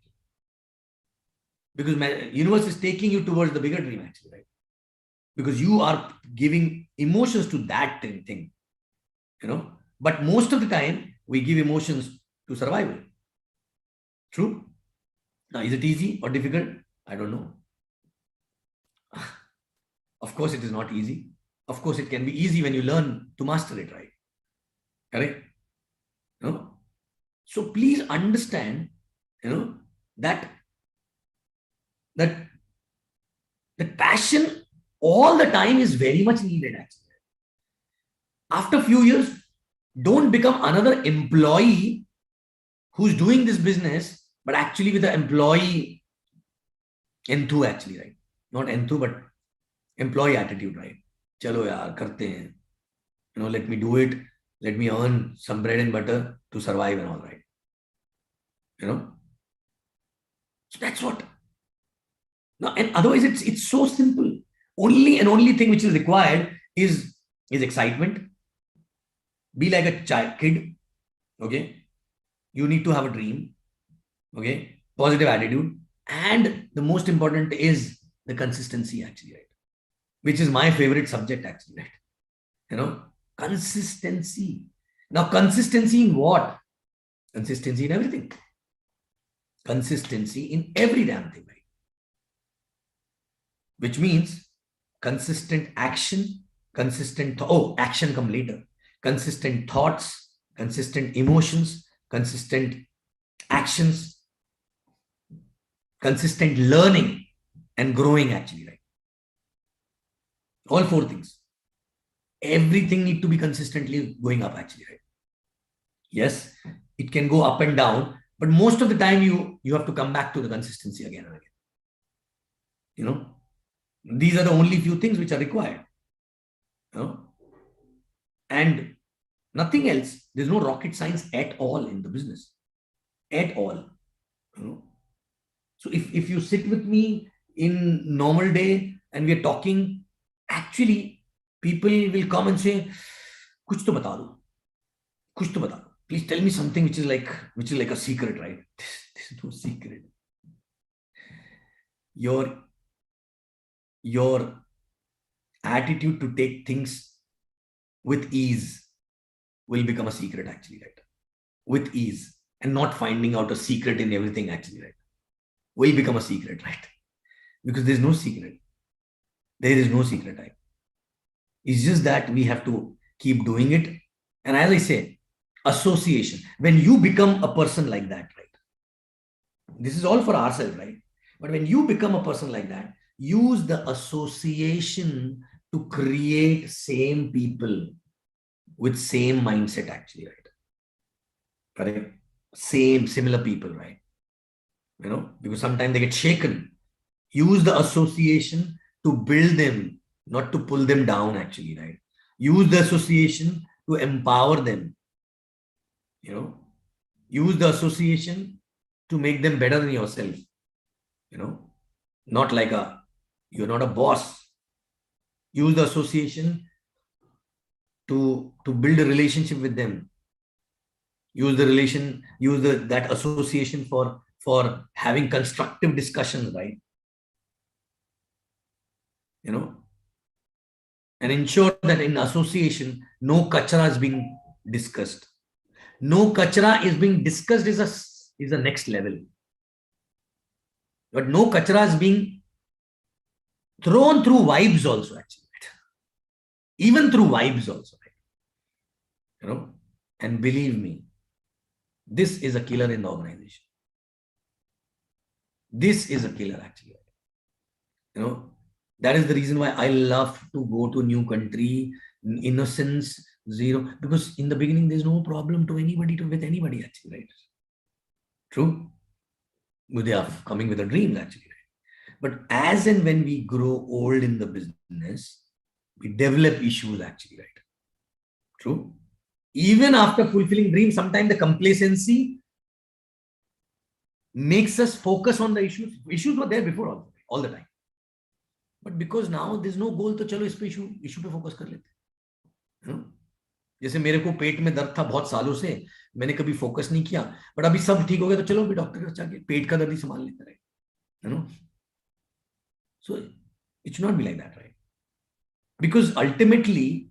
Because universe is taking you towards the bigger dream, actually, right? because you are giving emotions to that thing, you know. But most of the time, we give emotions to survival. True? Now, is it easy or difficult? I don't know. Of course, it is not easy. Of course, it can be easy when you learn to master it, right? Correct? No? So please understand, you know, that that passion all the time is very much needed actually. After a few years, don't become another employee who's doing this business, but actually with the employee enthu actually, right? Not enthu, but employee attitude, right? Chalo yaar, karte hain. You know, let me do it. Let me earn some bread and butter to survive and all, right? You know? So that's what. Now, and otherwise, it's so simple. Only thing which is required is excitement. Be like a kid. Okay. You need to have a dream. Okay. Positive attitude. And the most important is the consistency, actually, right? Which is my favorite subject, actually, right? You know, consistency. Now, consistency in what? Consistency in everything. Consistency in every damn thing, right? Which means consistent action, action come later. Consistent thoughts, consistent emotions, consistent actions, consistent learning and growing, actually, right? All four things. Everything need to be consistently going up, actually, right? Yes, it can go up and down, but most of the time you have to come back to the consistency again and again. You know, these are the only few things which are required. You know, and nothing else. There's no rocket science at all in the business. At all. You know? So if you sit with me in normal day and we are talking, actually people will come and say, kuch to bata do. Kuch to bata do. Please tell me something which is like a secret, right? This is no secret. Your attitude to take things with ease will become a secret, actually, right? With ease, and not finding out a secret in everything, actually, right? Will become a secret, right? Because there's no secret. There is no secret, right? It's just that we have to keep doing it. And as I say, association. When you become a person like that, right? This is all for ourselves, right? But when you become a person like that, use the association to create same people with same mindset, actually, right? Correct? Similar people, right? You know, because sometimes they get shaken. Use the association to build them, not to pull them down, actually, right? Use the association to empower them. You know, use the association to make them better than yourself. You know, not like you're not a boss. Use the association to build a relationship with them. Use that association for having constructive discussions, right? You know, and ensure that in association, no kachra is being discussed. No kachra is being discussed is the next level. But no kachra is being thrown through vibes also, actually. Right? Even through vibes also, right? You know, and believe me, this is a killer in the organization. This is a killer, actually. You know, that is the reason why I love to go to a new country, innocence, zero, because in the beginning, there's no problem to anybody, with anybody, actually, right? True. They are coming with a dream, actually. Right? But as and when we grow old in the business, we develop issues, actually, right? True. Even after fulfilling dreams, sometimes the complacency makes us focus on the issues. Issues were there before all the time. But because now there's no goal, तो चलो इस पे issue पे focus कर लेते हैं. जैसे मेरे को पेट में दर्द था बहुत सालों से, मैंने कभी फोकस नहीं किया, बट अभी सब ठीक हो गया तो चलो भी डॉक्टर के पास जाके पेट का दर्द ही संभाल लेते रहे. You know, so it should not be like that, right? Because ultimately,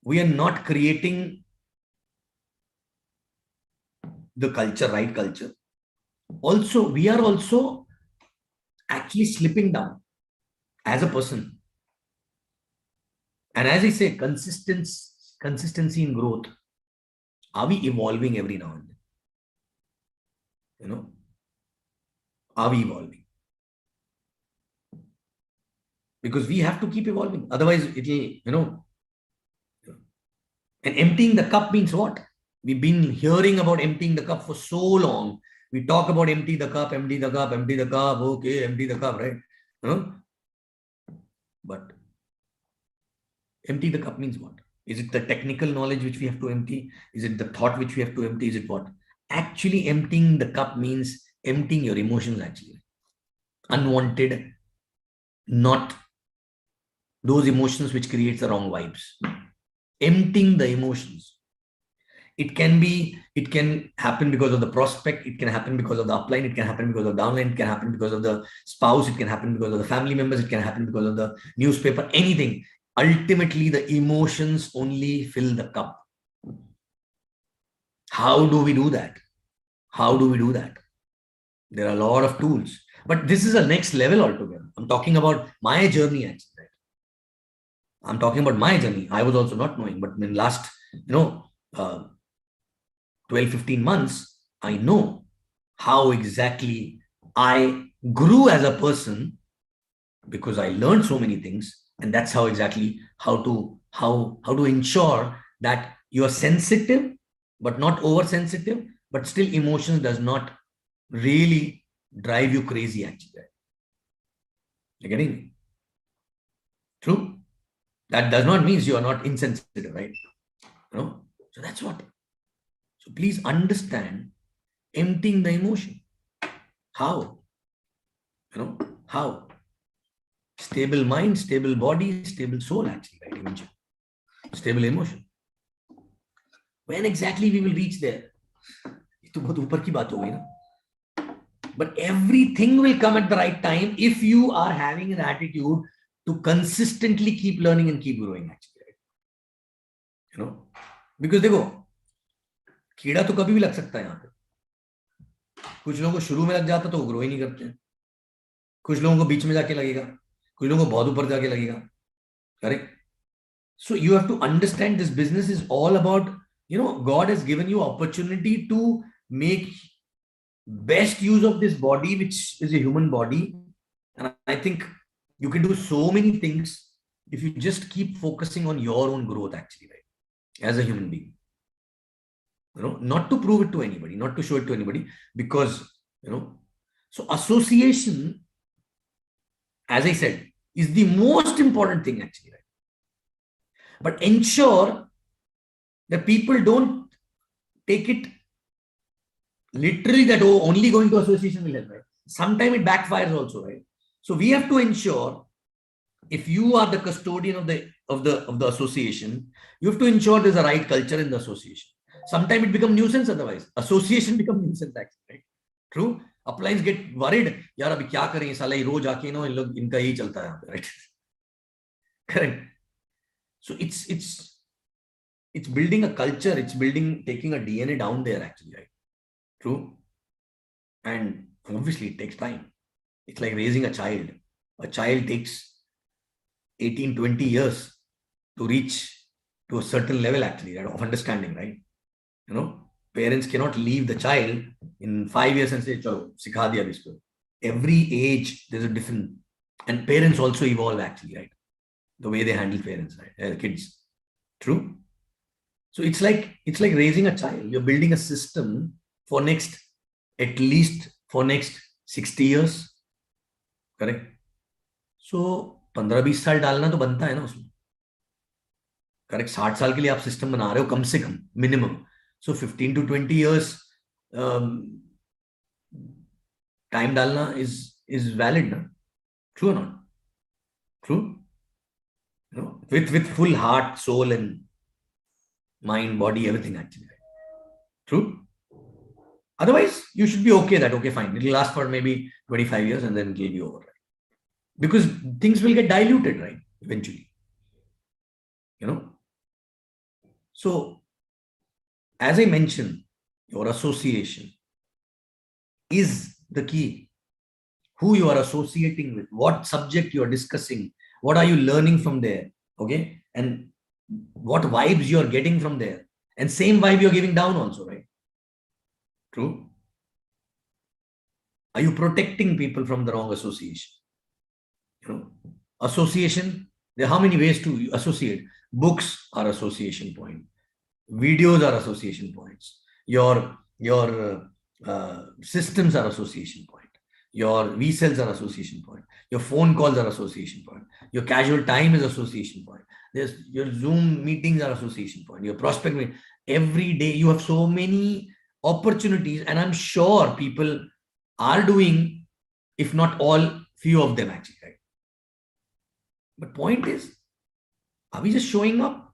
we are not creating the culture, right culture. Also, we are also actually slipping down as a person. And as I say, consistency in growth. Are we evolving every now and then? You know, are we evolving? Because we have to keep evolving. Otherwise, it'll, and emptying the cup means what? We've been hearing about emptying the cup for so long. We talk about empty the cup, empty the cup, empty the cup. Okay, empty the cup, right? But empty the cup means what? Is it the technical knowledge which we have to empty? Is it the thought which we have to empty? Is it what? Actually, emptying the cup means emptying your emotions, actually. Unwanted, not those emotions which creates the wrong vibes. Emptying the emotions. It can happen because of the prospect, it can happen because of the upline, it can happen because of downline, it can happen because of the spouse, it can happen because of the family members, it can happen because of the newspaper, anything. Ultimately, the emotions only fill the cup. How do we do that? How do we do that? There are a lot of tools, but this is a next level altogether. I'm talking about my journey, actually. I'm talking about my journey. I was also not knowing, but in last, 12-15 months, I know how exactly I grew as a person, because I learned so many things. And that's how exactly how to ensure that you are sensitive, but not oversensitive, but still emotions does not really drive you crazy, actually. You're getting me? True. That does not mean you are not insensitive, right? So that's what. So please understand emptying the emotion. How? How? Stable mind, stable body, stable soul, actually, right? Eventually. Stable emotion. When exactly we will reach there? But everything will come at the right time if you are having an attitude to consistently keep learning and keep growing, actually. Right? Because देखो, कीड़ा तो कभी भी लग सकता है यहाँ पे. कुछ लोगों को शुरू में लग जाता तो वो ग्रो ही नहीं करते. कुछ लोगों को बीच में जाके लगेगा, कुछ लोगों को बहुत ऊपर जाके लगेगा. Correct? So you have to understand this business is all about, God has given you opportunity to make best use of this body, which is a human body. And I think you can do so many things if you just keep focusing on your own growth, actually, right? As a human being. Not to prove it to anybody, not to show it to anybody, because, so association, as I said, is the most important thing, actually, right? But ensure that people don't take it literally that, only going to association will help, right? Sometimes it backfires also, right? So we have to ensure, if you are the custodian of the association, you have to ensure there's a right culture in the association. Sometimes it becomes nuisance, otherwise. Association becomes nuisance, actually, right? True? Uplines get worried, yaar abhi kya kare, sala ye roz aake inka hi chalta hai, right? Correct. So it's building a culture, it's taking a DNA down there, actually, right? True. And obviously it takes time. It's like raising a child. A child takes 18-20 years to reach to a certain level, actually, right, of understanding, right? Parents cannot leave the child in 5 years and say, chalo, sikha diya isko. Every age, there's a different, and parents also evolve, actually, right? The way they handle parents, right? Kids. True. So it's like raising a child. You're building a system for at least for next 60 years. Correct? So 15-20 साल डालना तो बनता है ना उसमें. Correct. 60 साल के लिए आप सिस्टम बना रहे हो कम से कम, minimum. So 15 to 20 years time डालना is valid, ना? True or not? True. With full heart, soul, and mind, body, everything, actually. True. Otherwise, you should be okay that, okay, fine, it'll last for maybe 25 years and then it'll be over, right? Because things will get diluted, right? Eventually. you know. So as I mentioned, your association is the key. Who you are associating with, what subject you are discussing, what are you learning from there, okay, and what vibes you are getting from there, and same vibe you're giving down also, right? True. Are you protecting people from the wrong association? You know, association, there are how many ways to associate. Books are association point, videos are association points, your systems are association point, your V-cells are association point, your phone calls are association point, your casual time is association point, there's your Zoom meetings are association point, your prospect meeting. Every day you have so many opportunities, and I'm sure people are doing, if not all, few of them actually, right? But point is, are we just showing up?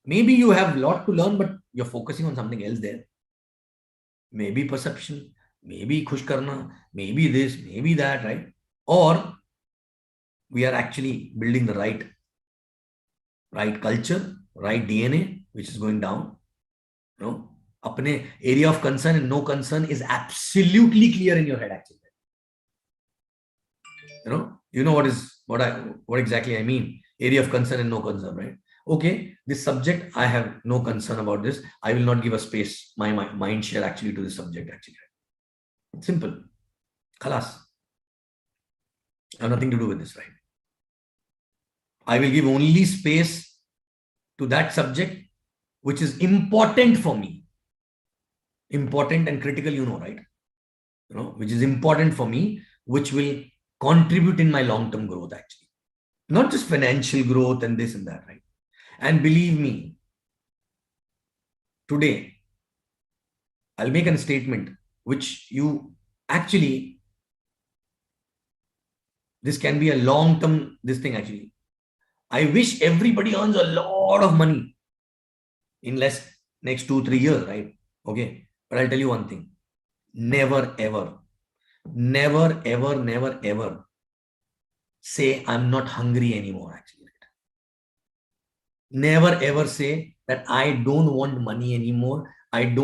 Maybe you have a lot to learn, but you're focusing on something else there. Maybe perception, maybe khush karna, maybe this, maybe that, right? Or we are actually building the right culture, right DNA, which is going down. You know, apne area of concern and no concern is absolutely clear in your head actually. You know what exactly I mean. Area of concern and no concern, right? Okay, this subject, I have no concern about this. I will not give a space, my mind share actually to this subject actually. Simple. Khalas. I have nothing to do with this, right? I will give only space to that subject which is important for me. Important and critical, right? Which is important for me, which will contribute in my long-term growth actually. Not just financial growth and this and that, right? And believe me, today, I'll make a statement which you actually, this can be a long-term, this thing actually. I wish everybody earns a lot of money in next 2-3 years, right? Okay. But I'll tell you one thing. Never, ever say I'm not hungry anymore actually. Never ever say that I don't want money anymore. I'm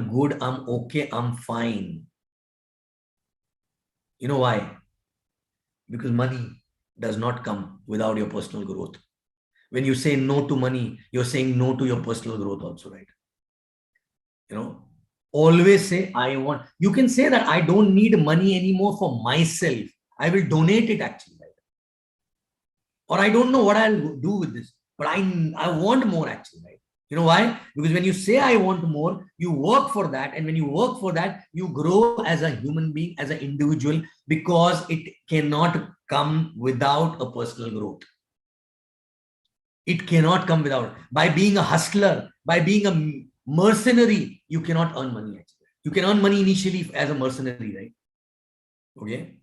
good, I'm okay, I'm fine. You know why? Because money does not come without your personal growth. When you say no to money, you're saying no to your personal growth also, right? Always say you can say that I don't need money anymore for myself. I will donate it actually, right? Or I don't know what I'll do with this, but I want more actually, right? You know why? Because when you say I want more, you work for that. And when you work for that, you grow as a human being, as an individual, because it cannot come without a personal growth. It cannot come without. By being a hustler, by being a mercenary, you cannot earn money actually. You can earn money initially as a mercenary, right? Okay.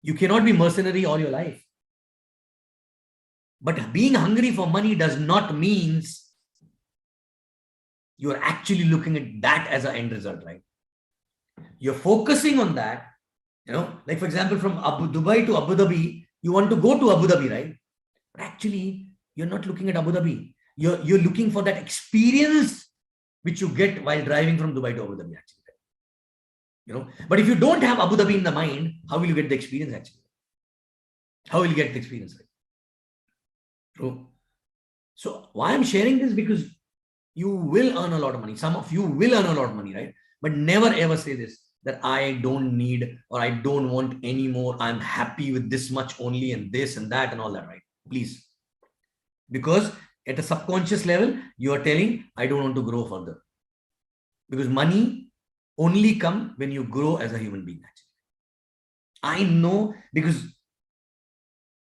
You cannot be mercenary all your life. But being hungry for money does not mean you are actually looking at that as an end result, right? You're focusing on that, like for example, from Dubai to Abu Dhabi, you want to go to Abu Dhabi, right? But actually, you're not looking at Abu Dhabi. You're looking for that experience which you get while driving from Dubai to Abu Dhabi, actually. But if you don't have Abu Dhabi in the mind, how will you get the experience actually? How will you get the experience, right? True. So why I'm sharing this, because you will earn a lot of money. Some of you will earn a lot of money, right? But never ever say this, that I don't need or I don't want any more. I'm happy with this much only and this and that and all that, right? Please. Because at a subconscious level, you are telling, I don't want to grow further. Because money only comes when you grow as a human being, actually. I know, because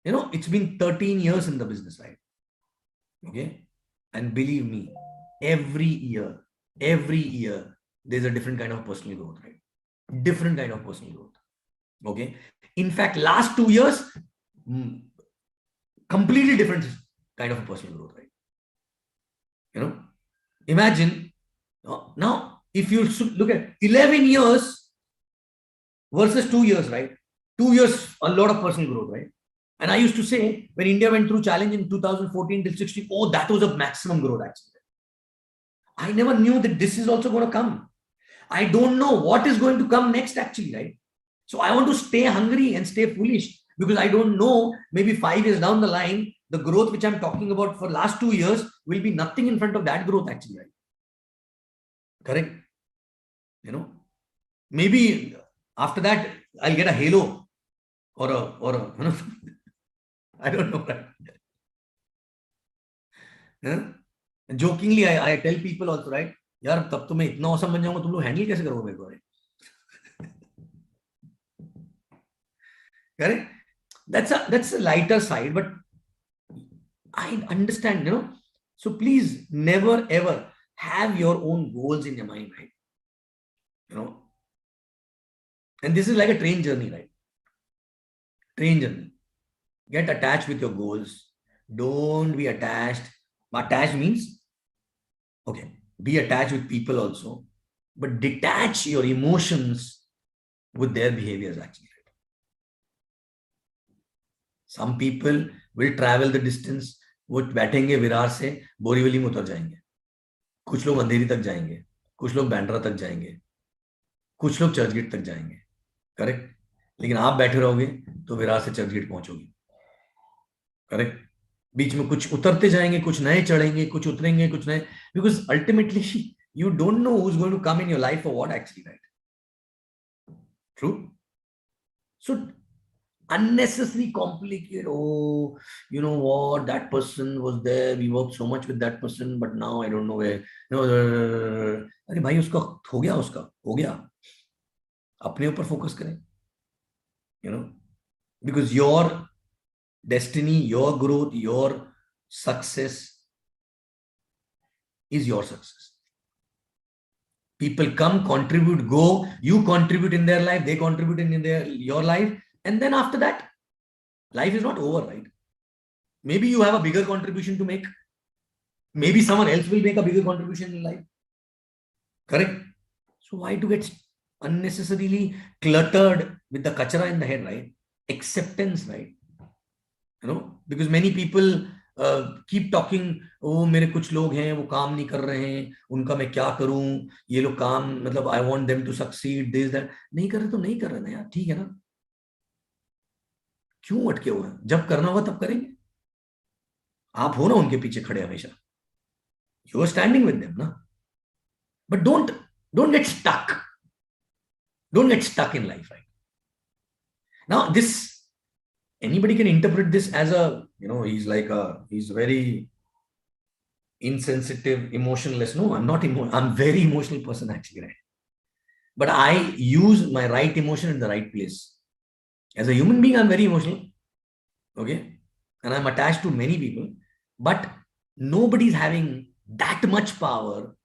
it's been 13 years in the business, right? Okay. And believe me, every year, there's a different kind of personal growth, right? Different kind of personal growth. Okay. In fact, last 2 years, completely different kind of a personal growth, right? Imagine now, if you look at 11 years versus 2 years, right? 2 years, a lot of personal growth, right? And I used to say, when India went through challenge in 2014 till 16, oh, that was a maximum growth actually. I never knew that this is also going to come. I don't know what is going to come next actually, right? So I want to stay hungry and stay foolish, because I don't know, maybe 5 years down the line, the growth which I'm talking about for last 2 years will be nothing in front of that growth actually, right? Correct? You know, maybe after that I'll get a halo or a you know, I don't know, right? Yeah? Jokingly I tell people also, right? यार तब तो मैं इतना awesome बन जाऊंगा, तुम लोग handle कैसे करोगे मेरे को? Correct? That's a lighter side, but I understand, you know. So please never ever have your own goals in your mind, right? You know, and this is like a train journey, right? Train journey. Get attached with your goals. Don't be attached. Attached means, okay, be attached with people also, but detach your emotions with their behaviors actually. Some people will travel the distance. वो बैठेंगे विरार से बोरीवली में उतर जाएंगे, कुछ लोग अंधेरी तक जाएंगे, कुछ लोग बैंड्रा तक जाएंगे, कुछ लोग चर्चगेट तक जाएंगे, करेक्ट? लेकिन आप बैठे रहोगे तो विरार से चर्चगेट पहुंचोगे, करेक्ट? बीच में कुछ उतरते जाएंगे, कुछ नए चढ़ेंगे, कुछ उतरेंगे, कुछ नए, because ultimately you don't know who's going to come in your life or what actually, right? True? So unnecessary complicate, oh, you know what, that person was there, we worked so much with that person, but now I don't know where, you know, अरे भाई उसका हो गया, उसका हो गया, अपने ऊपर फोकस करें, you know, because your destiny, your growth, your success is your success. People come, contribute, go, you contribute in their life, they contribute in your life, and then after that, life is not over, right? Maybe you have a bigger contribution to make. Maybe someone else will make a bigger contribution in life. Correct? So why to get unnecessarily cluttered with the kachara in the head, right? Acceptance, right? You know, because many people keep talking, oh, मेरे कुछ लोग हैं वो काम नहीं कर रहे हैं, उनका मैं क्या करूं, ये लोग काम, मतलब I want them to succeed, this that, नहीं कर रहे तो नहीं कर रहे ना यार, ठीक है ना? क्यों अटके हुए हैं? जब करना होगा तब करेंगे. आप हो ना उनके पीछे खड़े हमेशा. You are standing with them, na? But don't get stuck. Don't get stuck in life, right? Now, this, anybody can interpret this as a, you know, he's very insensitive, emotionless. No, I'm not emotional. I'm a very emotional person actually, right? But I use my right emotion in the right place. As a human being, I'm very emotional. Okay? And I'm attached to many people. But nobody's having that much power,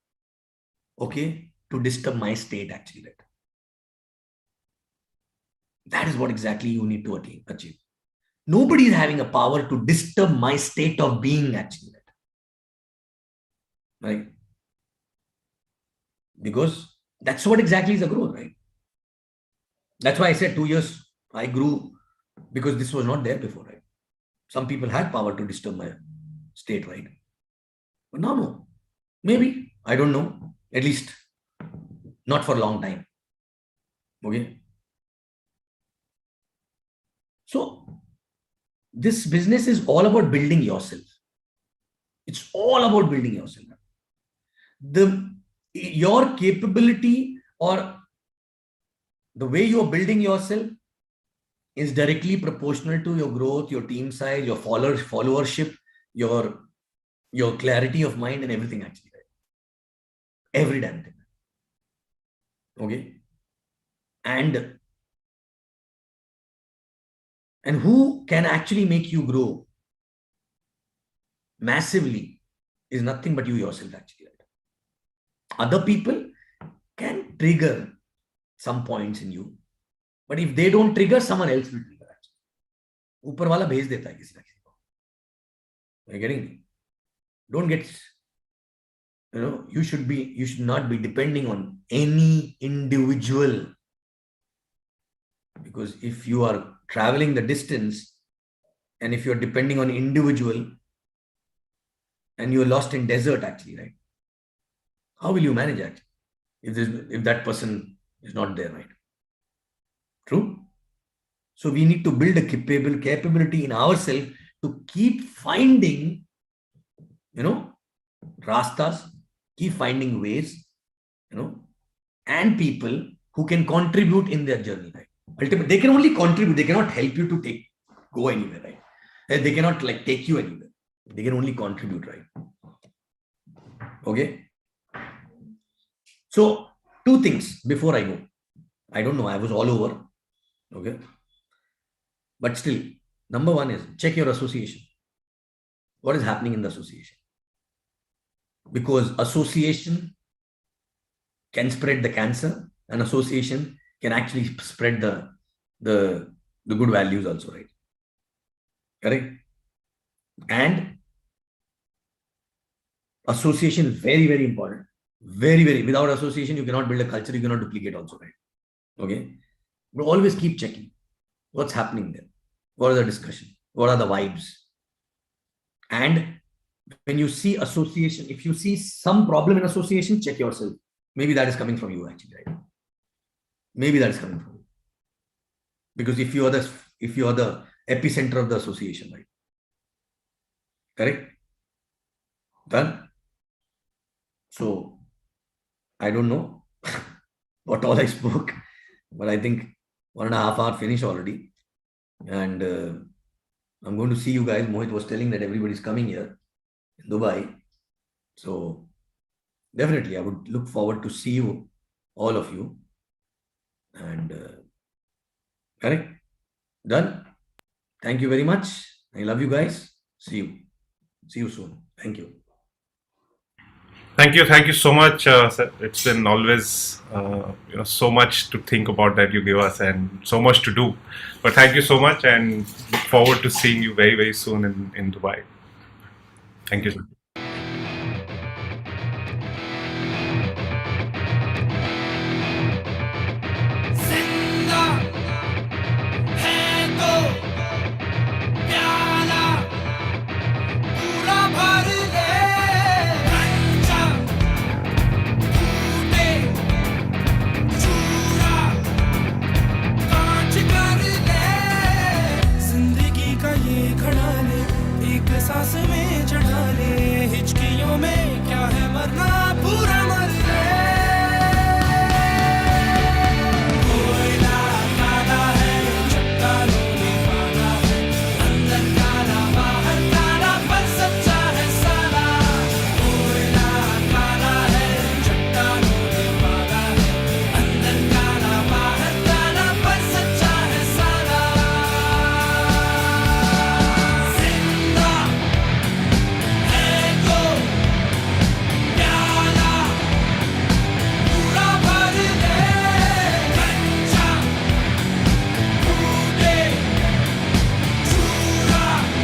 okay, to disturb my state actually, right? That is what exactly you need to achieve. Nobody is having a power to disturb my state of being actually, right? Because that's what exactly is a growth, right? That's why I said 2 years I grew, because this was not there before, right? Some people had power to disturb my state, right? But now, no. Maybe, I don't know, at least not for a long time. Okay. So this business is all about building yourself. It's all about building yourself. Your capability or the way you are building yourself is directly proportional to your growth, your team size, your followership, your clarity of mind and everything actually. Right? Every damn thing. Okay. And who can actually make you grow massively is nothing but you yourself actually. Right? Other people can trigger some points in you, but if they don't trigger, someone else will trigger actually. ऊपर वाला भेज देता है किसी ना किसी को. You're getting me? Don't get, you know, you should not be depending on any individual, because if you are traveling the distance, and if you're depending on individual and you're lost in desert actually, right? How will you manage that if that person is not there, right? True. So we need to build a capability in ourselves to keep finding, rastas, keep finding ways, and people who can contribute in their journey, right? Ultimately, they can only contribute. They cannot help you to go anywhere, right? They cannot take you anywhere. They can only contribute, right? Okay. So 2 things before I go. I don't know. I was all over. Okay. But still, number 1 is check your association. What is happening in the association? Because association can spread the cancer, and association can actually spread the good values also, right? Correct? And association is very, very important. Very, very. Without association, you cannot build a culture. You cannot duplicate also, right? Okay. But always keep checking what's happening there. What are the discussion? What are the vibes? And when you see association, if you see some problem in association, check yourself. Maybe that is coming from you actually, right? Maybe that is coming from you. Because if you are the epicenter of the association, right? Correct? Done? So I don't know what all I spoke, but I think 1.5 hours finished already. And I'm going to see you guys. Mohit was telling that everybody's coming here in Dubai. So definitely I would look forward to see you, all of you. And correct? Done? Thank you very much. I love you guys. See you. See you soon. Thank you. Thank you so much, sir. It's been always so much to think about that you give us, and so much to do. But thank you so much, and look forward to seeing you very, very soon in Dubai. Thank you, sir.